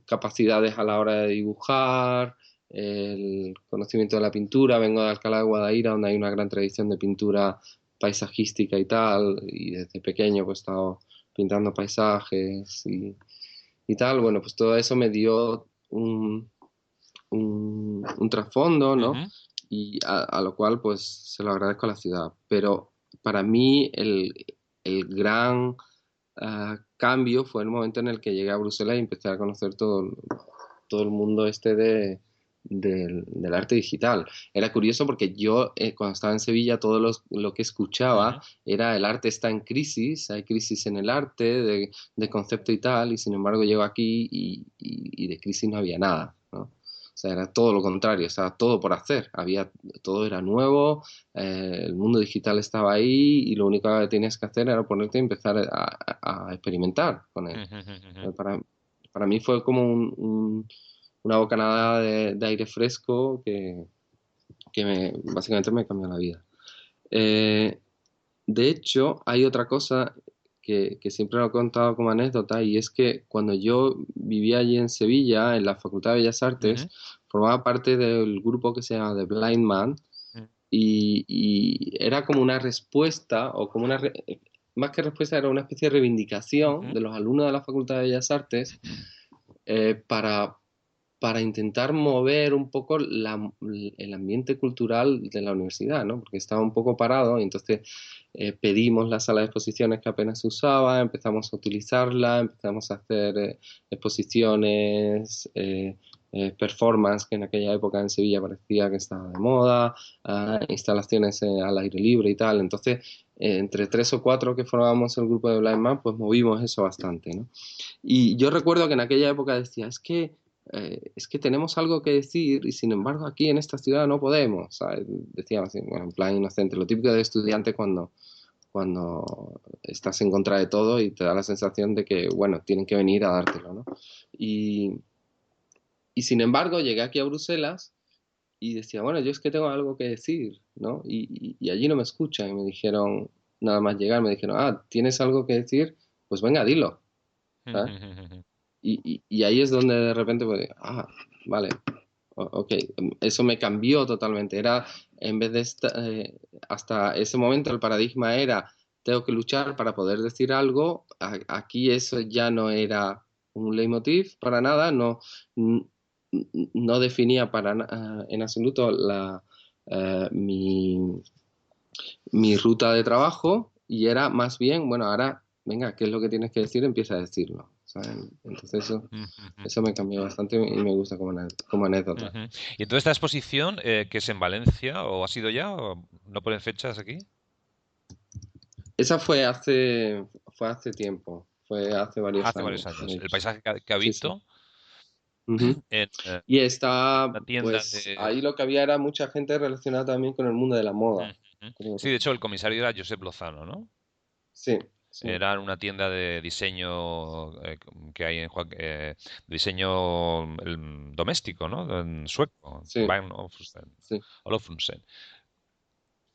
capacidades a la hora de dibujar, el conocimiento de la pintura. Vengo de Alcalá de Guadaira, donde hay una gran tradición de pintura paisajística y tal, y desde pequeño pues he estado pintando paisajes y tal. Bueno, pues todo eso me dio un trasfondo, ¿no? Ujú, Y a lo cual pues se lo agradezco a la ciudad. Pero para mí el gran cambio fue el momento en el que llegué a Bruselas y empecé a conocer todo el mundo este del arte digital. Era curioso porque yo cuando estaba en Sevilla todo lo que escuchaba ujú. era el arte está en crisis, hay crisis en el arte de concepto y tal, y sin embargo llego aquí y de crisis no había nada, ¿no? O sea, era todo lo contrario, estaba todo por hacer, todo era nuevo, el mundo digital estaba ahí y lo único que tenías que hacer era ponerte y empezar a experimentar con él. Ujú, ujú, ujú. Eh, Para, para mí fue como una bocanada de aire fresco que básicamente me cambió la vida. Eh, de hecho, hay otra cosa que siempre lo he contado como anécdota y es que cuando yo vivía allí en Sevilla, en la Facultad de Bellas Ujú, Artes, formaba parte del grupo que se llama The Blind Man ujú, y era como una respuesta o como más que respuesta, era una especie de reivindicación ujú, de los alumnos de la Facultad de Bellas Artes para intentar mover un poco el ambiente cultural de la universidad, ¿no? Porque estaba un poco parado y entonces pedimos la sala de exposiciones que apenas se usaba, empezamos a utilizarla, empezamos a hacer exposiciones, performance, que en aquella época en Sevilla parecía que estaba de moda, instalaciones al aire libre y tal. Entonces, entre tres o cuatro que formábamos el grupo de Blind Man, pues movimos eso bastante, ¿no? Y yo recuerdo que en aquella época decía, es que tenemos algo que decir y sin embargo aquí en esta ciudad no podemos, ¿sabes? Decían así, bueno, en plan inocente, lo típico de estudiante cuando estás en contra de todo y te da la sensación de que, bueno, tienen que venir a dártelo, ¿no? Y, y sin embargo llegué aquí a Bruselas y decía, bueno, yo es que tengo algo que decir, ¿no? Y allí no me escuchan y me dijeron, nada más llegar, me dijeron, ¿tienes algo que decir? Pues venga, dilo, ujú, ¿sabes? ujú, Y ahí es donde de repente, pues, vale, ok, eso me cambió totalmente. Era, en vez de hasta ese momento el paradigma era, tengo que luchar para poder decir algo, aquí eso ya no era un leitmotiv para nada, no, no definía en absoluto mi ruta de trabajo y era más bien, bueno, ahora, venga, ¿qué es lo que tienes que decir? Empieza a decirlo. ¿Saben? Entonces Ujú, eso me cambió bastante y me gusta como anécdota. ujú. Y entonces esta exposición, que es en Valencia, o ha sido ya, o no ponen fechas aquí. Esa fue hace tiempo, fue hace varios Hace varios años, de años. El hecho. paisaje que ha Sí, sí. visto Ujú. en Y está, una tienda pues de... ahí lo que había era mucha gente relacionada también con el mundo de la moda, Ujú. creo. Sí, de hecho el comisario era Josep Lozano, ¿no? Sí, sí. Era una tienda de diseño que hay diseño doméstico, ¿no? En sueco, Sí, Bang Olufsen. sí. Olufsen.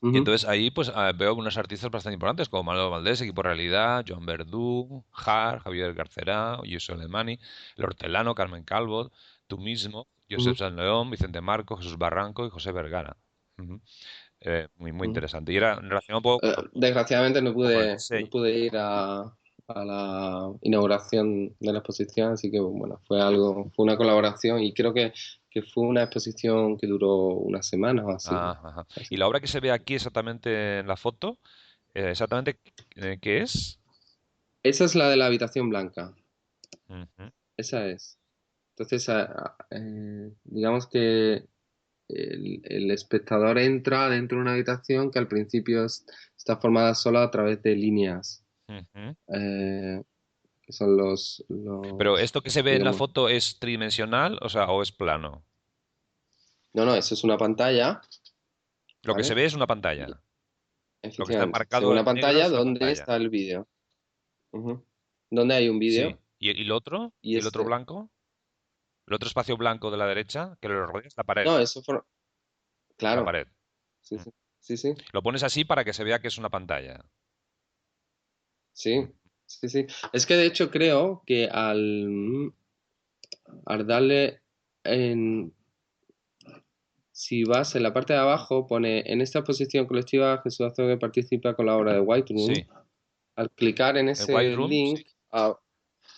Y Ujú, entonces ahí pues veo unos artistas bastante importantes como Manuel Valdés, Equipo Realidad, Joan Verdú, Jar, Javier Garcerá, Yuso Alemani, El Hortelano, Carmen Calvo, tú mismo, Josep ujú, San León, Vicente Marco, Jesús Barranco y José Vergara. Ujú. Muy ujú. interesante. Y era relacionado un poco Desgraciadamente con el no diseño. pude ir a la inauguración de la exposición, así que bueno, fue una colaboración y creo que fue una exposición que duró una semana o así. Ah, ajá. Y Así. la obra que se ve aquí exactamente en la foto, exactamente, ¿qué es? Esa es la de la habitación blanca, Ujú, esa es. Entonces, digamos que el espectador entra dentro de una habitación que al principio está formada solo a través de líneas, ujú. eh, que son Pero esto que se ve en la digamos, foto es tridimensional, o sea, o es plano. no, no, eso es una pantalla, Lo que se ¿vale? ve es una Y, pantalla. Lo que está efectivamente, se ve marcado una en negro pantalla es una donde pantalla. está el vídeo. Ujú. Donde hay un Sí. vídeo ¿Y el otro? y ¿Y el otro este, blanco? El otro espacio blanco de la derecha que lo rodea es la pared. no, La claro, pared. sí, Mm. sí, sí, sí, Lo pones así para que se vea que es una pantalla. Mm. sí, sí, sí. Es que de hecho creo que al darle en, si vas en la parte de abajo, pone en esta exposición colectiva Jesús Azogue participa con la obra de White Room. Sí. Al clicar en El White ese Room. link,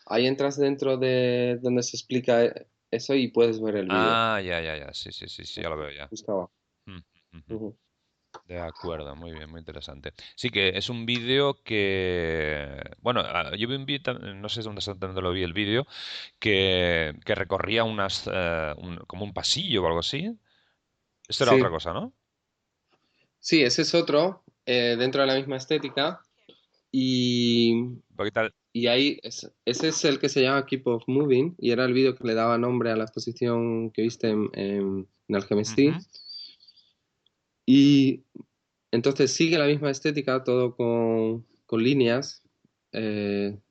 ahí entras dentro de donde se explica eso y puedes ver el vídeo. Ah, ya, ya, ya. Sí, sí, sí, sí, ya lo veo ya. Justo abajo. Mm, ujú. Ujú. De acuerdo, muy bien, muy interesante. Sí, que es un vídeo que, bueno, yo vi un vídeo, no sé dónde lo vi el vídeo, que recorría como un pasillo o algo así. Esto era otra Sí, cosa, ¿no? sí, ese es otro dentro de la misma estética y, Un poquito, y ese es el que se llama Keep of Moving y era el vídeo que le daba nombre a la exposición que viste en Algemestí. ujú, Y entonces sigue la misma estética, todo con líneas,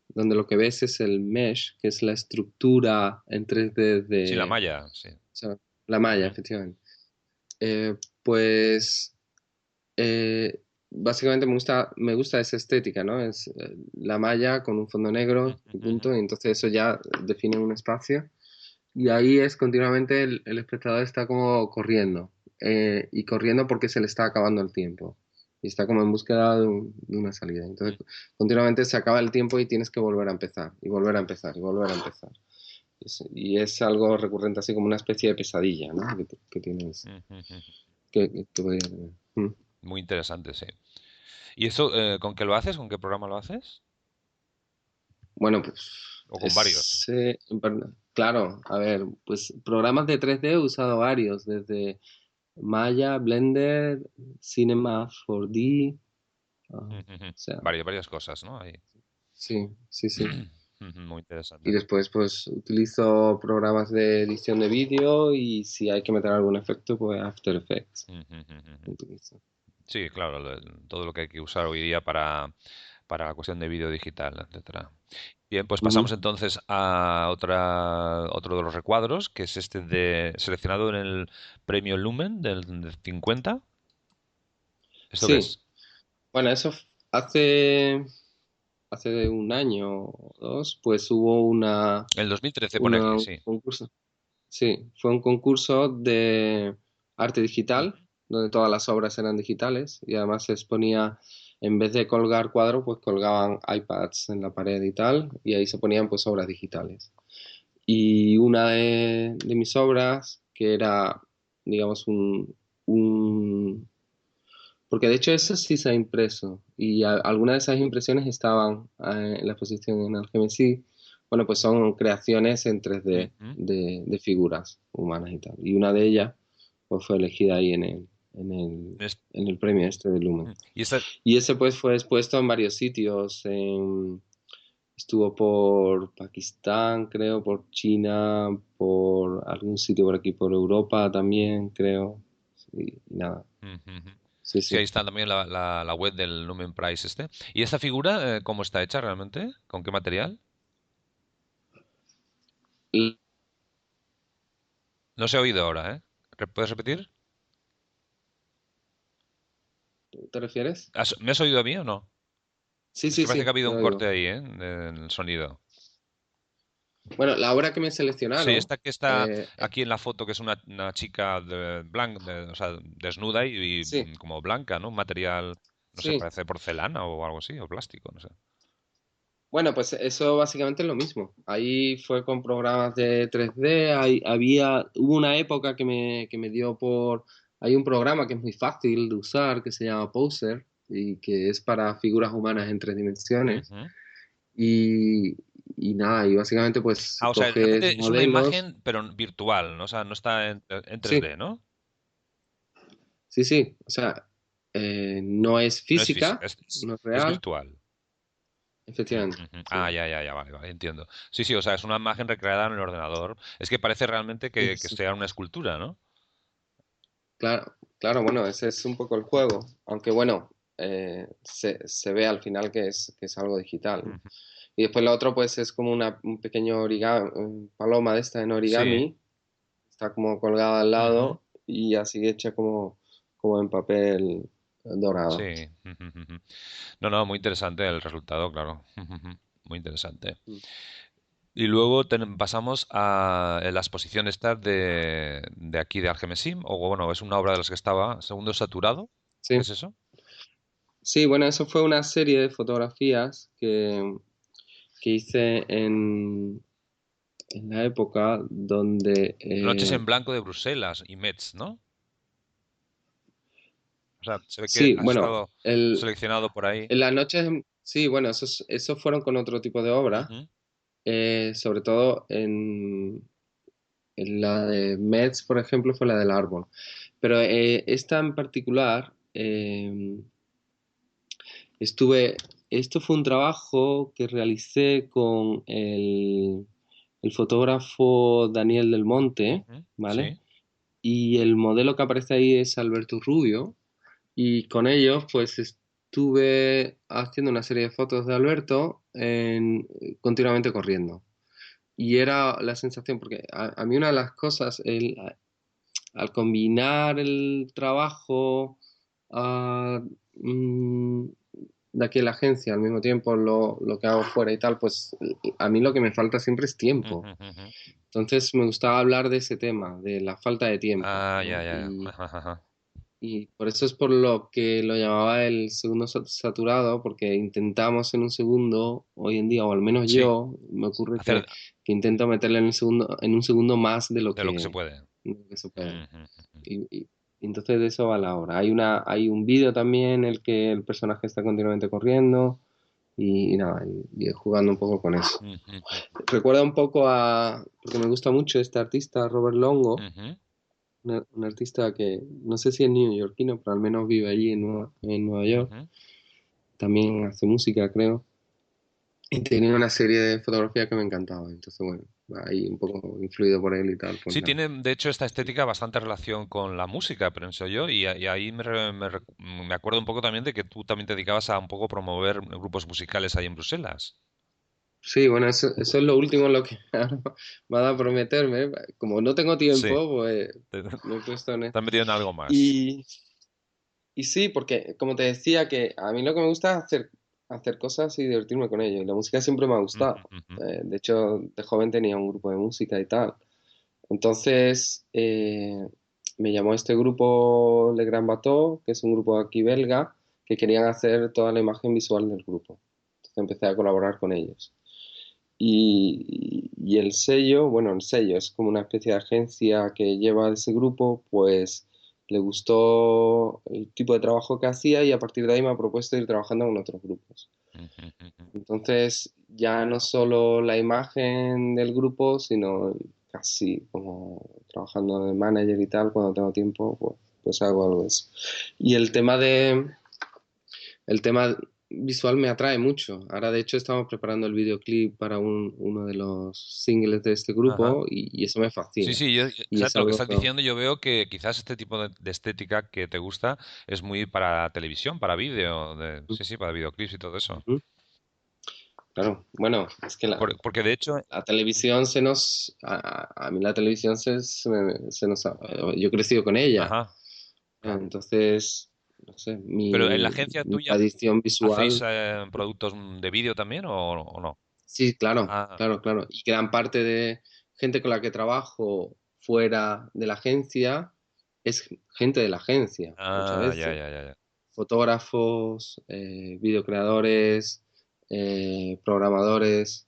donde lo que ves es el mesh, que es la estructura en 3D sí, la de, malla, sí. o sea, la malla, Ujú, efectivamente. Pues básicamente me gusta esa estética, ¿no? Es la malla con un fondo negro ujú, y ujú, punto, y entonces eso ya define un espacio. Y ahí es continuamente el espectador está como corriendo, y corriendo porque se le está acabando el tiempo. Y está como en búsqueda de una salida. Entonces, continuamente se acaba el tiempo y tienes que volver a empezar, y volver a empezar, y volver a empezar. Y es algo recurrente, así como una especie de pesadilla, ¿no? Que tienes, ujú, ujú. que podría tener. Mm. Muy interesante, sí. ¿Y eso con qué lo haces? ¿Con qué programa lo haces? Bueno, pues ¿O con varios? claro, a ver, pues programas de 3D he usado varios, desde Maya, Blender, Cinema 4D, o Ujú, ujú. sea, Varias cosas, ¿no? Ahí. sí, sí, sí. Ujú, muy Y interesante. después pues utilizo programas de edición de vídeo y si hay que meter algún efecto, pues After Effects Ujú, ujú, ujú. utilizo. Sí, claro, todo lo que hay que usar hoy día para la cuestión de vídeo digital, etcétera. Bien, pues pasamos Ujú. entonces a otro de los recuadros, que es este seleccionado en el premio Lumen del 50. ¿Esto qué Sí, es? bueno, hace un año o dos, pues hubo El 2013 pone aquí, un sí. concurso. Sí, fue un concurso de arte digital, Ujú. donde todas las obras eran digitales y además se exponía. en vez de colgar cuadros, pues colgaban iPads en la pared y tal, y ahí se ponían pues obras digitales. Y una de mis obras, que era, digamos, porque de hecho eso sí se ha impreso, y algunas de esas impresiones estaban en la exposición en Algemesí. Bueno, pues son creaciones en 3D Ujú. de figuras humanas y tal. Y una de ellas pues, fue elegida ahí en el, Es- en el premio este de Lumen. Y esta, Y ese pues fue expuesto en varios sitios. Estuvo por Pakistán, creo, por China, por algún sitio por aquí, por Europa también, creo. Sí, y nada. Ujú, ujú. Sí, Sí, ahí sí. está también la web del Lumen Prize este. ¿Y esta figura, cómo está hecha realmente? ¿Con qué material? ¿Y No se ha oído ahora, ¿eh? ¿Puedes repetir? te refieres? ¿Me has oído a mí o no? Sí, Es que sí, parece que ha sí, habido te un corte oigo. ahí, ¿eh? En el sonido. Bueno, la obra que me Sí, seleccionaron, esta que está aquí en la foto, que es una chica o sea, desnuda sí, como blanca, ¿no? Un material, no sé, sí. parece porcelana o algo así, o plástico, no sé. Bueno, pues eso básicamente es lo mismo. Ahí fue con programas de 3D, hubo una época que me dio por, hay un programa que es muy fácil de usar, que se llama Poser, y que es para figuras humanas en 3 dimensiones. Ujú. Y, y nada, y básicamente pues Ah, o sea, coges realmente es una modelos. imagen, pero virtual, ¿no? O sea, no está en Sí, 3D, ¿no? sí, sí. O sea, no es No es física, física, no es es real, virtual. efectivamente. Ujú. Ah, Sí, ya, ya, ya, vale, vale, entiendo. Sí, sí, o sea, es una imagen recreada en el ordenador. Es que parece realmente que sí. sea una escultura, ¿no? Claro, claro, bueno, ese es un poco el juego, aunque bueno, se ve al final que es algo digital, ¿no? Ujú. Y después lo otro pues es como un pequeño origami, paloma de esta en Sí. origami, está como colgada al Ujú. lado y así hecha como en papel dorado. Sí. Ujú, ujú. No, no, muy interesante el resultado, claro. Ujú. Muy interesante. Mm. Y luego pasamos a la exposición esta de aquí de Algemesí, o bueno, es una obra de las que estaba, Segundo Saturado. ¿Qué Sí, es eso? sí, bueno, eso fue una serie de fotografías que hice en la época donde, Noches en Blanco de Bruselas y Metz, ¿no? O sea, se ve que sí, has bueno, estado seleccionado por ahí. en las noches, sí, bueno, esos fueron con otro tipo de obra, Ujú. sobre todo en la de Metz, por ejemplo, fue la del árbol. Pero esta en particular, estuve, esto fue un trabajo que realicé con el fotógrafo Daniel Del Monte, Ujú. ¿vale? Sí. Y el modelo que aparece ahí es Alberto Rubio. Y con ellos, pues estuve haciendo una serie de fotos de Alberto continuamente corriendo. Y era la sensación, porque a mí una de las cosas, al combinar el trabajo ah, mm, de aquí en la agencia, al mismo tiempo lo que hago fuera y tal, pues a mí lo que me falta siempre es Ujú, tiempo. ujú. Entonces me gustaba hablar de ese tema, de la falta de tiempo, Ah, ya, ¿no? ya, ya. Y Ajá, ajá. y por eso es por lo que lo llamaba el segundo saturado, porque intentamos en un segundo, hoy en día, o al menos Sí, yo, me ocurre hacer que intento meterle en un segundo más de lo que se puede. de lo que se puede. Ujú, ujú. Y entonces de eso va la hora. Hay un vídeo también en el que el personaje está continuamente corriendo y nada, y jugando un poco con eso. Ujú, ujú. Recuerda un poco porque me gusta mucho este artista, Robert Longo, Ujú, un artista que no sé si es neoyorquino, pero al menos vive allí en Nueva York. ujú. También hace música, creo. Y tenía una serie de fotografías que me encantaba. Entonces, bueno, ahí un poco influido por él y tal, pues Sí, nada. tiene de hecho esta estética bastante relación con la música, pienso yo, y ahí me acuerdo un poco también de que tú también te dedicabas a un poco promover grupos musicales ahí en Bruselas. Sí, bueno, eso es lo último en lo que ahora me ha dado por meterme. Como no tengo Sí, tiempo, pues te, me he puesto en... te has metido en algo más. Y, y sí, porque como te decía, que a mí lo que me gusta es hacer cosas y divertirme con ello. Y la música siempre me ha Ujú, gustado. ujú. De hecho, de joven tenía un grupo de música y tal. Entonces, me llamó este grupo Le Grand Bateau, que es un grupo aquí belga, que querían hacer toda la imagen visual del grupo. Entonces empecé a colaborar con ellos. Y el sello, bueno, el sello es como una especie de agencia que lleva ese grupo, pues le gustó el tipo de trabajo que hacía y a partir de ahí me ha propuesto ir trabajando con otros grupos. Entonces, ya no solo la imagen del grupo, sino casi como trabajando de manager y tal, cuando tengo tiempo, pues hago algo de eso. Y el tema visual me atrae mucho. Ahora, de hecho, estamos preparando el videoclip para uno de los singles de este Ajá. grupo y eso me Sí, fascina. sí, Y es exacto, lo que algo estás que... diciendo, yo veo que quizás este tipo de estética que te gusta es muy para televisión, para vídeo, sí, sí, para videoclips y todo eso. Ujú. Claro, bueno, es que Porque de hecho, la televisión a mí la televisión se nos yo he crecido con ella. ajá, claro. Entonces, no sé, Pero en la agencia mi tuya tradición hacéis visual, productos de vídeo también o no? sí, claro, Ah, claro, claro. Y gran parte de gente con la que trabajo fuera de la agencia es gente de la agencia, muchas ah, ya, veces. ya, ya, ya. Fotógrafos, videocreadores, programadores.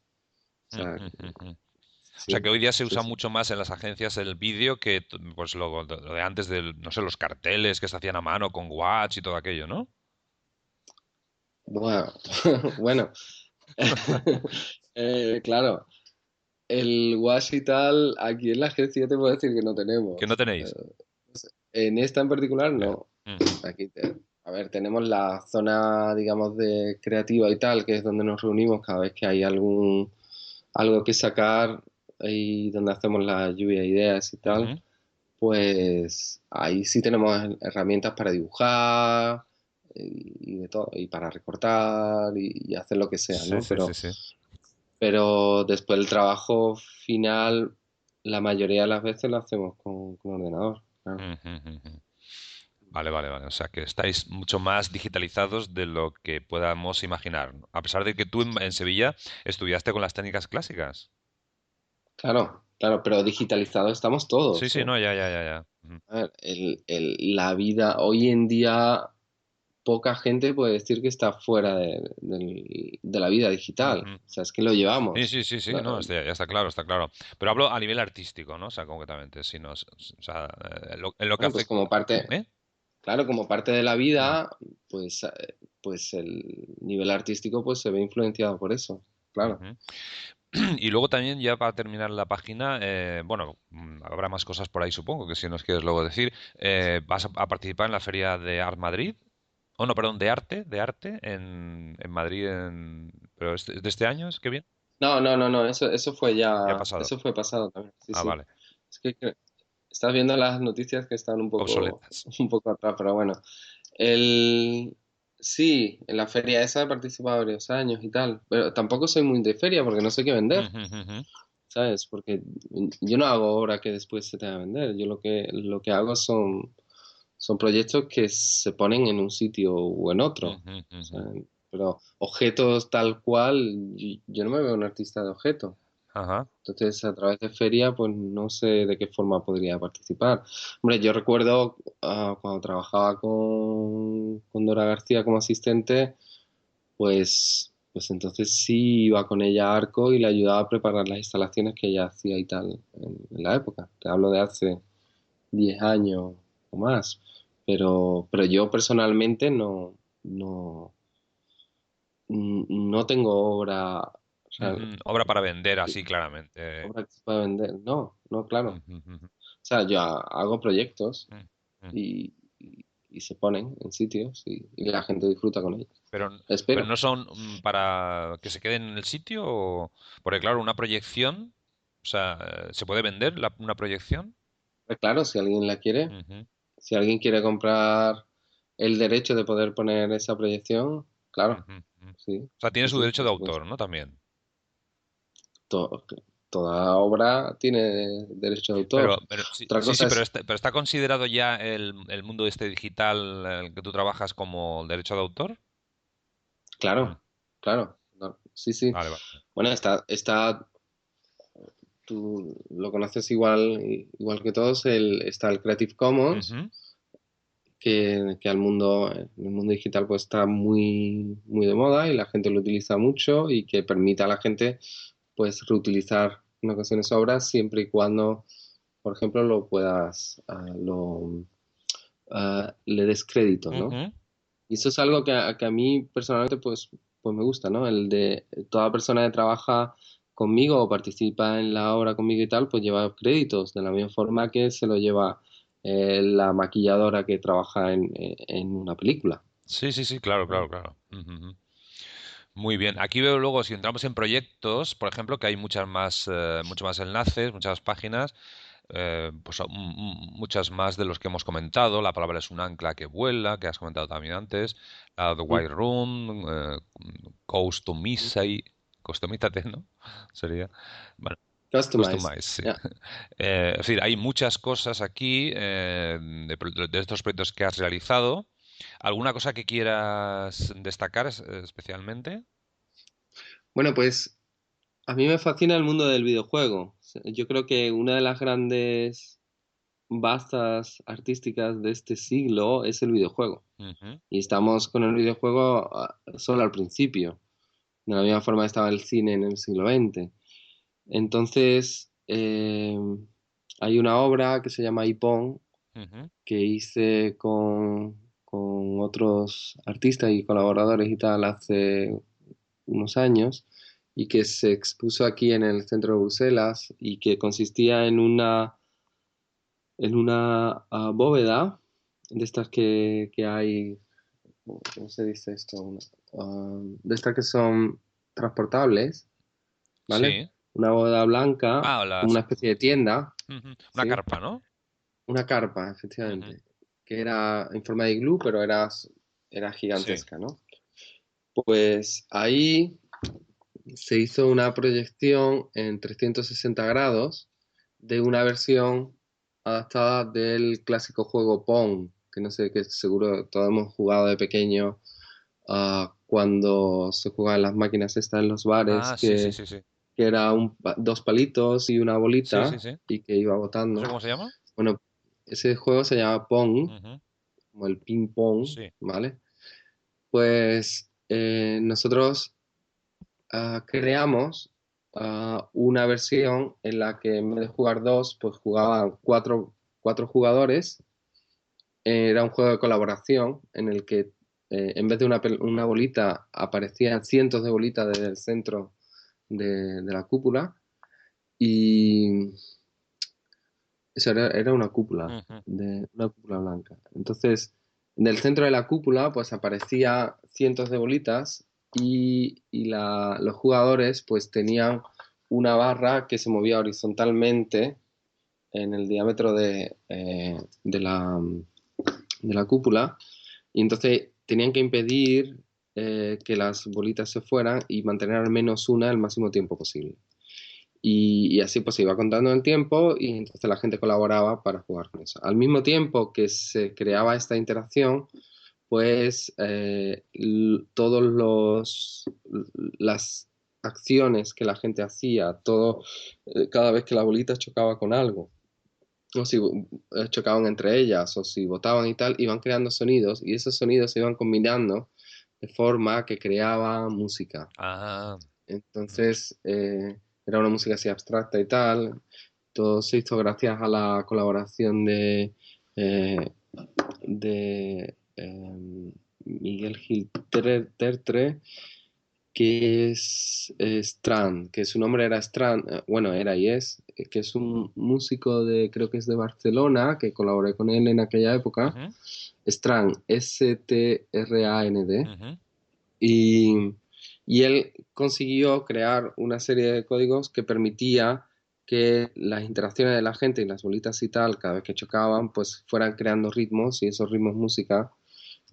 O sea, O sea sí, que hoy día se sí, usa sí. mucho más en las agencias el vídeo que pues lo de antes del, no sé, los carteles que se hacían a mano con watch y todo aquello, ¿no? Bueno, bueno. Claro, el wash y tal, aquí en la agencia te puedo decir que no Que no tenemos. tenéis. En esta en particular, Ya. no. Ujú. Aquí, a ver, tenemos la zona, digamos, de creativa y tal, que es donde nos reunimos cada vez que hay algo que sacar y donde hacemos la lluvia de ideas y tal. Ujú. Pues ahí sí tenemos herramientas para dibujar y de todo, y para recortar y hacer lo que sea, Sí, ¿no? sí, sí, sí. Pero después el trabajo final, la mayoría de las veces lo hacemos con ordenador, claro. Ujú, ujú. Vale, vale, vale. O sea que estáis mucho más digitalizados de lo que podamos imaginar, ¿no? A pesar de que tú en Sevilla estudiaste con las técnicas clásicas. Claro, claro, pero digitalizados estamos Sí, todos, sí, ¿eh? no, ya, ya, ya, ya. Ujú. A ver, la vida, hoy en día, poca gente puede decir que está fuera de la vida digital. Ujú. O sea, es que lo Sí, llevamos. sí, sí, sí, no, ya está claro, está claro. Pero hablo a nivel artístico, ¿no? O sea, concretamente, si no, o sea, en lo que Bueno, pues afecta, como parte, ¿eh? claro, como parte de la Mm. vida, pues el nivel artístico pues se ve influenciado por eso, claro. Ujú. Y luego también, ya para terminar la página, bueno, habrá más cosas por ahí, supongo, que si nos quieres luego decir, ¿vas a participar en la Feria de Art Madrid? Oh, no, perdón, de arte en Madrid, pero de este año, ¿es que bien? No, no, no, no, eso fue Ya ha ya, pasado. eso fue pasado también, sí, Ah, sí. vale. Es que estás viendo las noticias que están Obsoletas. un poco atrás, pero bueno. El, sí, en la feria esa he participado varios años y tal, pero tampoco soy muy de feria porque no sé qué vender, Ujú, ujú. ¿sabes? Porque yo no hago obra que después se tenga que vender, yo lo que hago son proyectos que se ponen en un sitio o en otro. Ujú, O sea, ujú. pero objetos tal cual, yo no me veo un artista de objetos. Ajá. Entonces, a través de feria, pues no sé de qué forma podría participar. Hombre, yo recuerdo cuando trabajaba con Dora García como asistente, pues entonces sí iba con ella a Arco y le ayudaba a preparar las instalaciones que ella hacía y tal en la época. Te hablo de hace 10 años o más. Pero yo personalmente no tengo obra, o sea, Ujú. Obra para vender, así claramente. obra que se pueda vender. No, no, claro. Ujú, ujú, O sea, yo hago proyectos ujú. y se ponen en sitios y la gente disfruta con ellos. Pero, pero Espero. no son para que se queden en el sitio, porque claro, una proyección, o sea, ¿se puede vender una proyección? Pues claro, si alguien la quiere, Ujú, si alguien quiere comprar el derecho de poder poner esa proyección, claro, ujú, ujú. sí, O sea, tiene sí, su sí, derecho por de supuesto. autor, ¿no? También. To- Toda obra tiene derecho de autor. Pero sí, Otra sí, cosa sí, es, pero está considerado ya el mundo este digital en el que tú trabajas como derecho de autor. Mm. claro, claro, no, sí, sí. Vale, vale. Bueno, tú lo conoces igual que todos, está el Creative Commons, Ujú. que en el mundo digital pues está muy de moda y la gente lo utiliza mucho y que permite a la gente pues reutilizar en ocasiones obras siempre y cuando, por ejemplo, lo puedas, le des crédito, ¿no? Ujú. Y eso es algo que a mí personalmente pues me gusta, ¿no? El de toda persona que trabaja conmigo o participa en la obra conmigo y tal, pues lleva créditos, de la misma forma que se lo lleva la maquilladora que trabaja en una película. Sí, sí, sí, claro, claro, claro. Ujú, ujú. Muy bien. Aquí veo luego, si entramos en proyectos, por ejemplo, que hay muchos más enlaces, muchas páginas, pues muchas más de los que hemos comentado. La palabra es un ancla que vuela, que has comentado también antes. La The Mm, White Room, mm. Customízate, ¿no? Sería. Bueno, Customize. Customize, sí. Ya. Es decir, hay muchas cosas aquí de estos proyectos que has realizado. ¿Alguna cosa que quieras destacar especialmente? Bueno, pues a mí me fascina el mundo del videojuego. Yo creo que una de las grandes bastas artísticas de este siglo es el videojuego. Ujú, Y estamos con el videojuego solo al principio. De la misma forma estaba el cine en el siglo XX. Entonces, hay una obra que se llama Ipon, ujú. que hice con otros artistas y colaboradores y tal hace unos años, y que se expuso aquí en el centro de Bruselas, y que consistía en una bóveda de estas que hay, ¿cómo se dice esto? De estas que son transportables, ¿vale? Sí. Una bóveda blanca, Ah, como una especie de tienda, ujú. Una ¿sí? carpa, ¿no? Una carpa, Ujú. efectivamente, que era en forma de iglú, pero era Sí. gigantesca, ¿no? Pues ahí se hizo una proyección en 360 grados de una versión adaptada del clásico juego Pong, que no sé, que seguro todos hemos jugado de pequeño, cuando se jugaban las máquinas estas en los bares, Ah, sí, sí, sí, sí. que era dos palitos y una Sí, sí, bolita sí. y que iba ¿Eso botando. cómo se llama? Bueno, ese juego se llama Pong, Ujú. como el ping pong, Sí. ¿vale? Pues nosotros creamos una versión en la que en vez de jugar dos, pues jugaban cuatro jugadores. Era un juego de colaboración en el que en vez de una bolita aparecían cientos de bolitas desde el centro de la cúpula, y eso era Ujú. una cúpula blanca. Entonces, en el centro de la cúpula, pues aparecía cientos de bolitas, y los jugadores pues tenían una barra que se movía horizontalmente en el diámetro de la cúpula, y entonces tenían que impedir que las bolitas se fueran y mantener al menos una el máximo tiempo posible. Y así pues se iba contando el tiempo, y entonces la gente colaboraba para jugar con eso. Al mismo tiempo que se creaba esta interacción, pues todos las acciones que la gente hacía, cada vez que la bolita chocaba con algo, o si chocaban entre ellas, o si botaban y tal, iban creando sonidos, y esos sonidos se iban combinando de forma que creaba música. Ah, Entonces, era una música así abstracta y tal. Todo se hizo gracias a la colaboración eh, de Miguel Gil Tertre, que es Strand, que su nombre era Strand, bueno, era y es, que es un músico creo que es de Barcelona, que colaboré con él en aquella época. ujú, Strand, Strand. ujú. Y, y él consiguió crear una serie de códigos que permitía que las interacciones de la gente y las bolitas y tal, cada vez que chocaban, pues fueran creando ritmos, y esos ritmos música,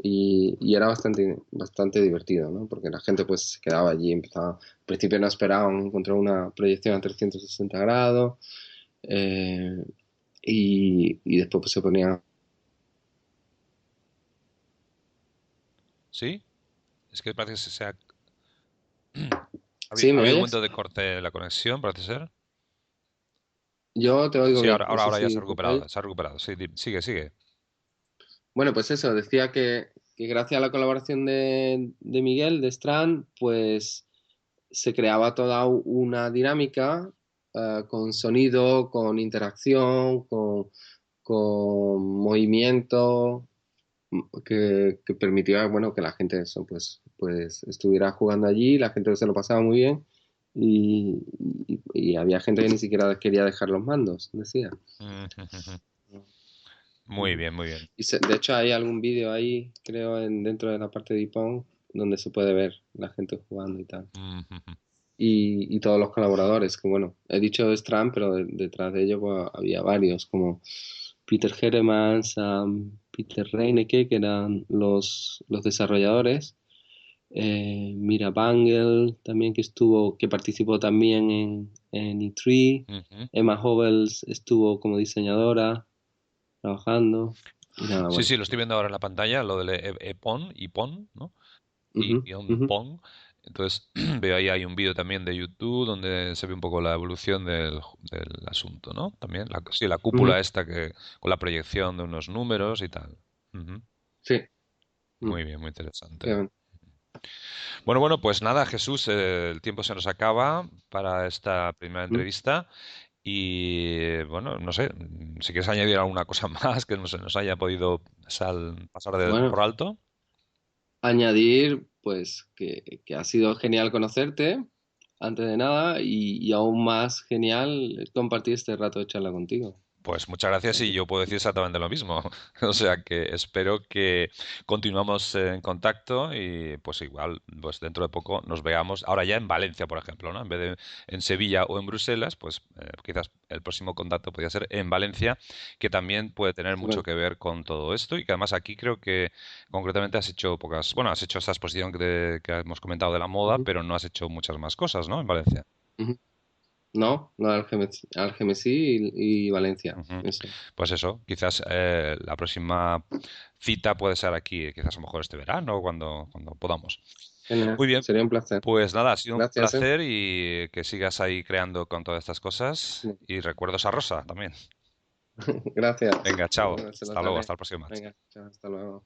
y era bastante divertido, ¿no? Porque la gente pues se quedaba allí, empezaba, al principio no esperaban encontrar una proyección a 360 grados, eh, y después pues se ponían... Sí. Es que parece que se ha... ¿Sí, ha me habido un oyes? momento de corte de la conexión, parece ser. Yo te oigo Sí, bien, no sé ahora ya se si ha tú me oyes. recuperado, se ha recuperado. Sí, sigue, sigue. Bueno, pues eso, decía que gracias a la colaboración de Miguel, de Strand, pues se creaba toda una dinámica con sonido, con interacción, con movimiento, que permitía, bueno, que la gente eso, pues estuviera jugando allí, la gente se lo pasaba muy bien y, y había gente que ni siquiera quería dejar los mandos, decía. Ujú. Muy Ujú. bien, muy bien. De hecho hay algún vídeo ahí, creo, dentro de la parte de Ipon, donde se puede ver la gente jugando y tal. Ujú. Y todos los colaboradores, que bueno, he dicho Stram, pero detrás de ello pues, había varios, como Peter Heremans, Peter Reineke, que eran los desarrolladores, Mira Bangle, también que estuvo, que participó también en E3, Ujú. Emma Hovels estuvo como diseñadora, trabajando, y nada, Sí, bueno. sí, lo estoy viendo ahora en la pantalla, lo del Ipon, ¿no? Y Ujú, guión ujú, Pong. Entonces veo ahí hay un vídeo también de YouTube donde se ve un poco la evolución del asunto, ¿no? También sí, la cúpula ujú, esta que con la proyección de unos números y tal. Ujú. sí, Muy bien, muy interesante. efectivamente. Bueno, bueno, pues nada, Jesús, el tiempo se nos acaba para esta primera Ujú. entrevista y bueno, no sé, si quieres añadir alguna cosa más que no se nos haya podido pasar Bueno, por alto. añadir, pues, que ha sido genial conocerte, antes de nada, y aún más genial compartir este rato de charla contigo. Pues muchas gracias Así y que, yo puedo decir exactamente lo mismo. O sea que espero que continuamos en contacto y pues igual, pues dentro de poco nos veamos. Ahora ya en Valencia, por ejemplo, ¿no? En vez de en Sevilla o en Bruselas, pues quizás el próximo contacto podría ser en Valencia, que también puede tener mucho estupendo. que ver con todo esto y que además aquí creo que concretamente has hecho pocas, bueno, has hecho esta exposición que hemos comentado de la moda, Ujú, pero no has hecho muchas más cosas, ¿no? En Valencia. ujú. No, no, Algemesí y Valencia, Ujú. eso. Pues eso, quizás la próxima cita puede ser aquí, quizás a lo mejor este verano o cuando podamos. Genial, Muy bien, sería un placer. pues nada, ha sido un Gracias, ¿eh? placer y que sigas ahí creando con todas estas cosas y recuerdos a Rosa también. Gracias. Venga, chao, Bueno, se lo hasta luego, daré. hasta la próxima. Venga, chao, hasta luego.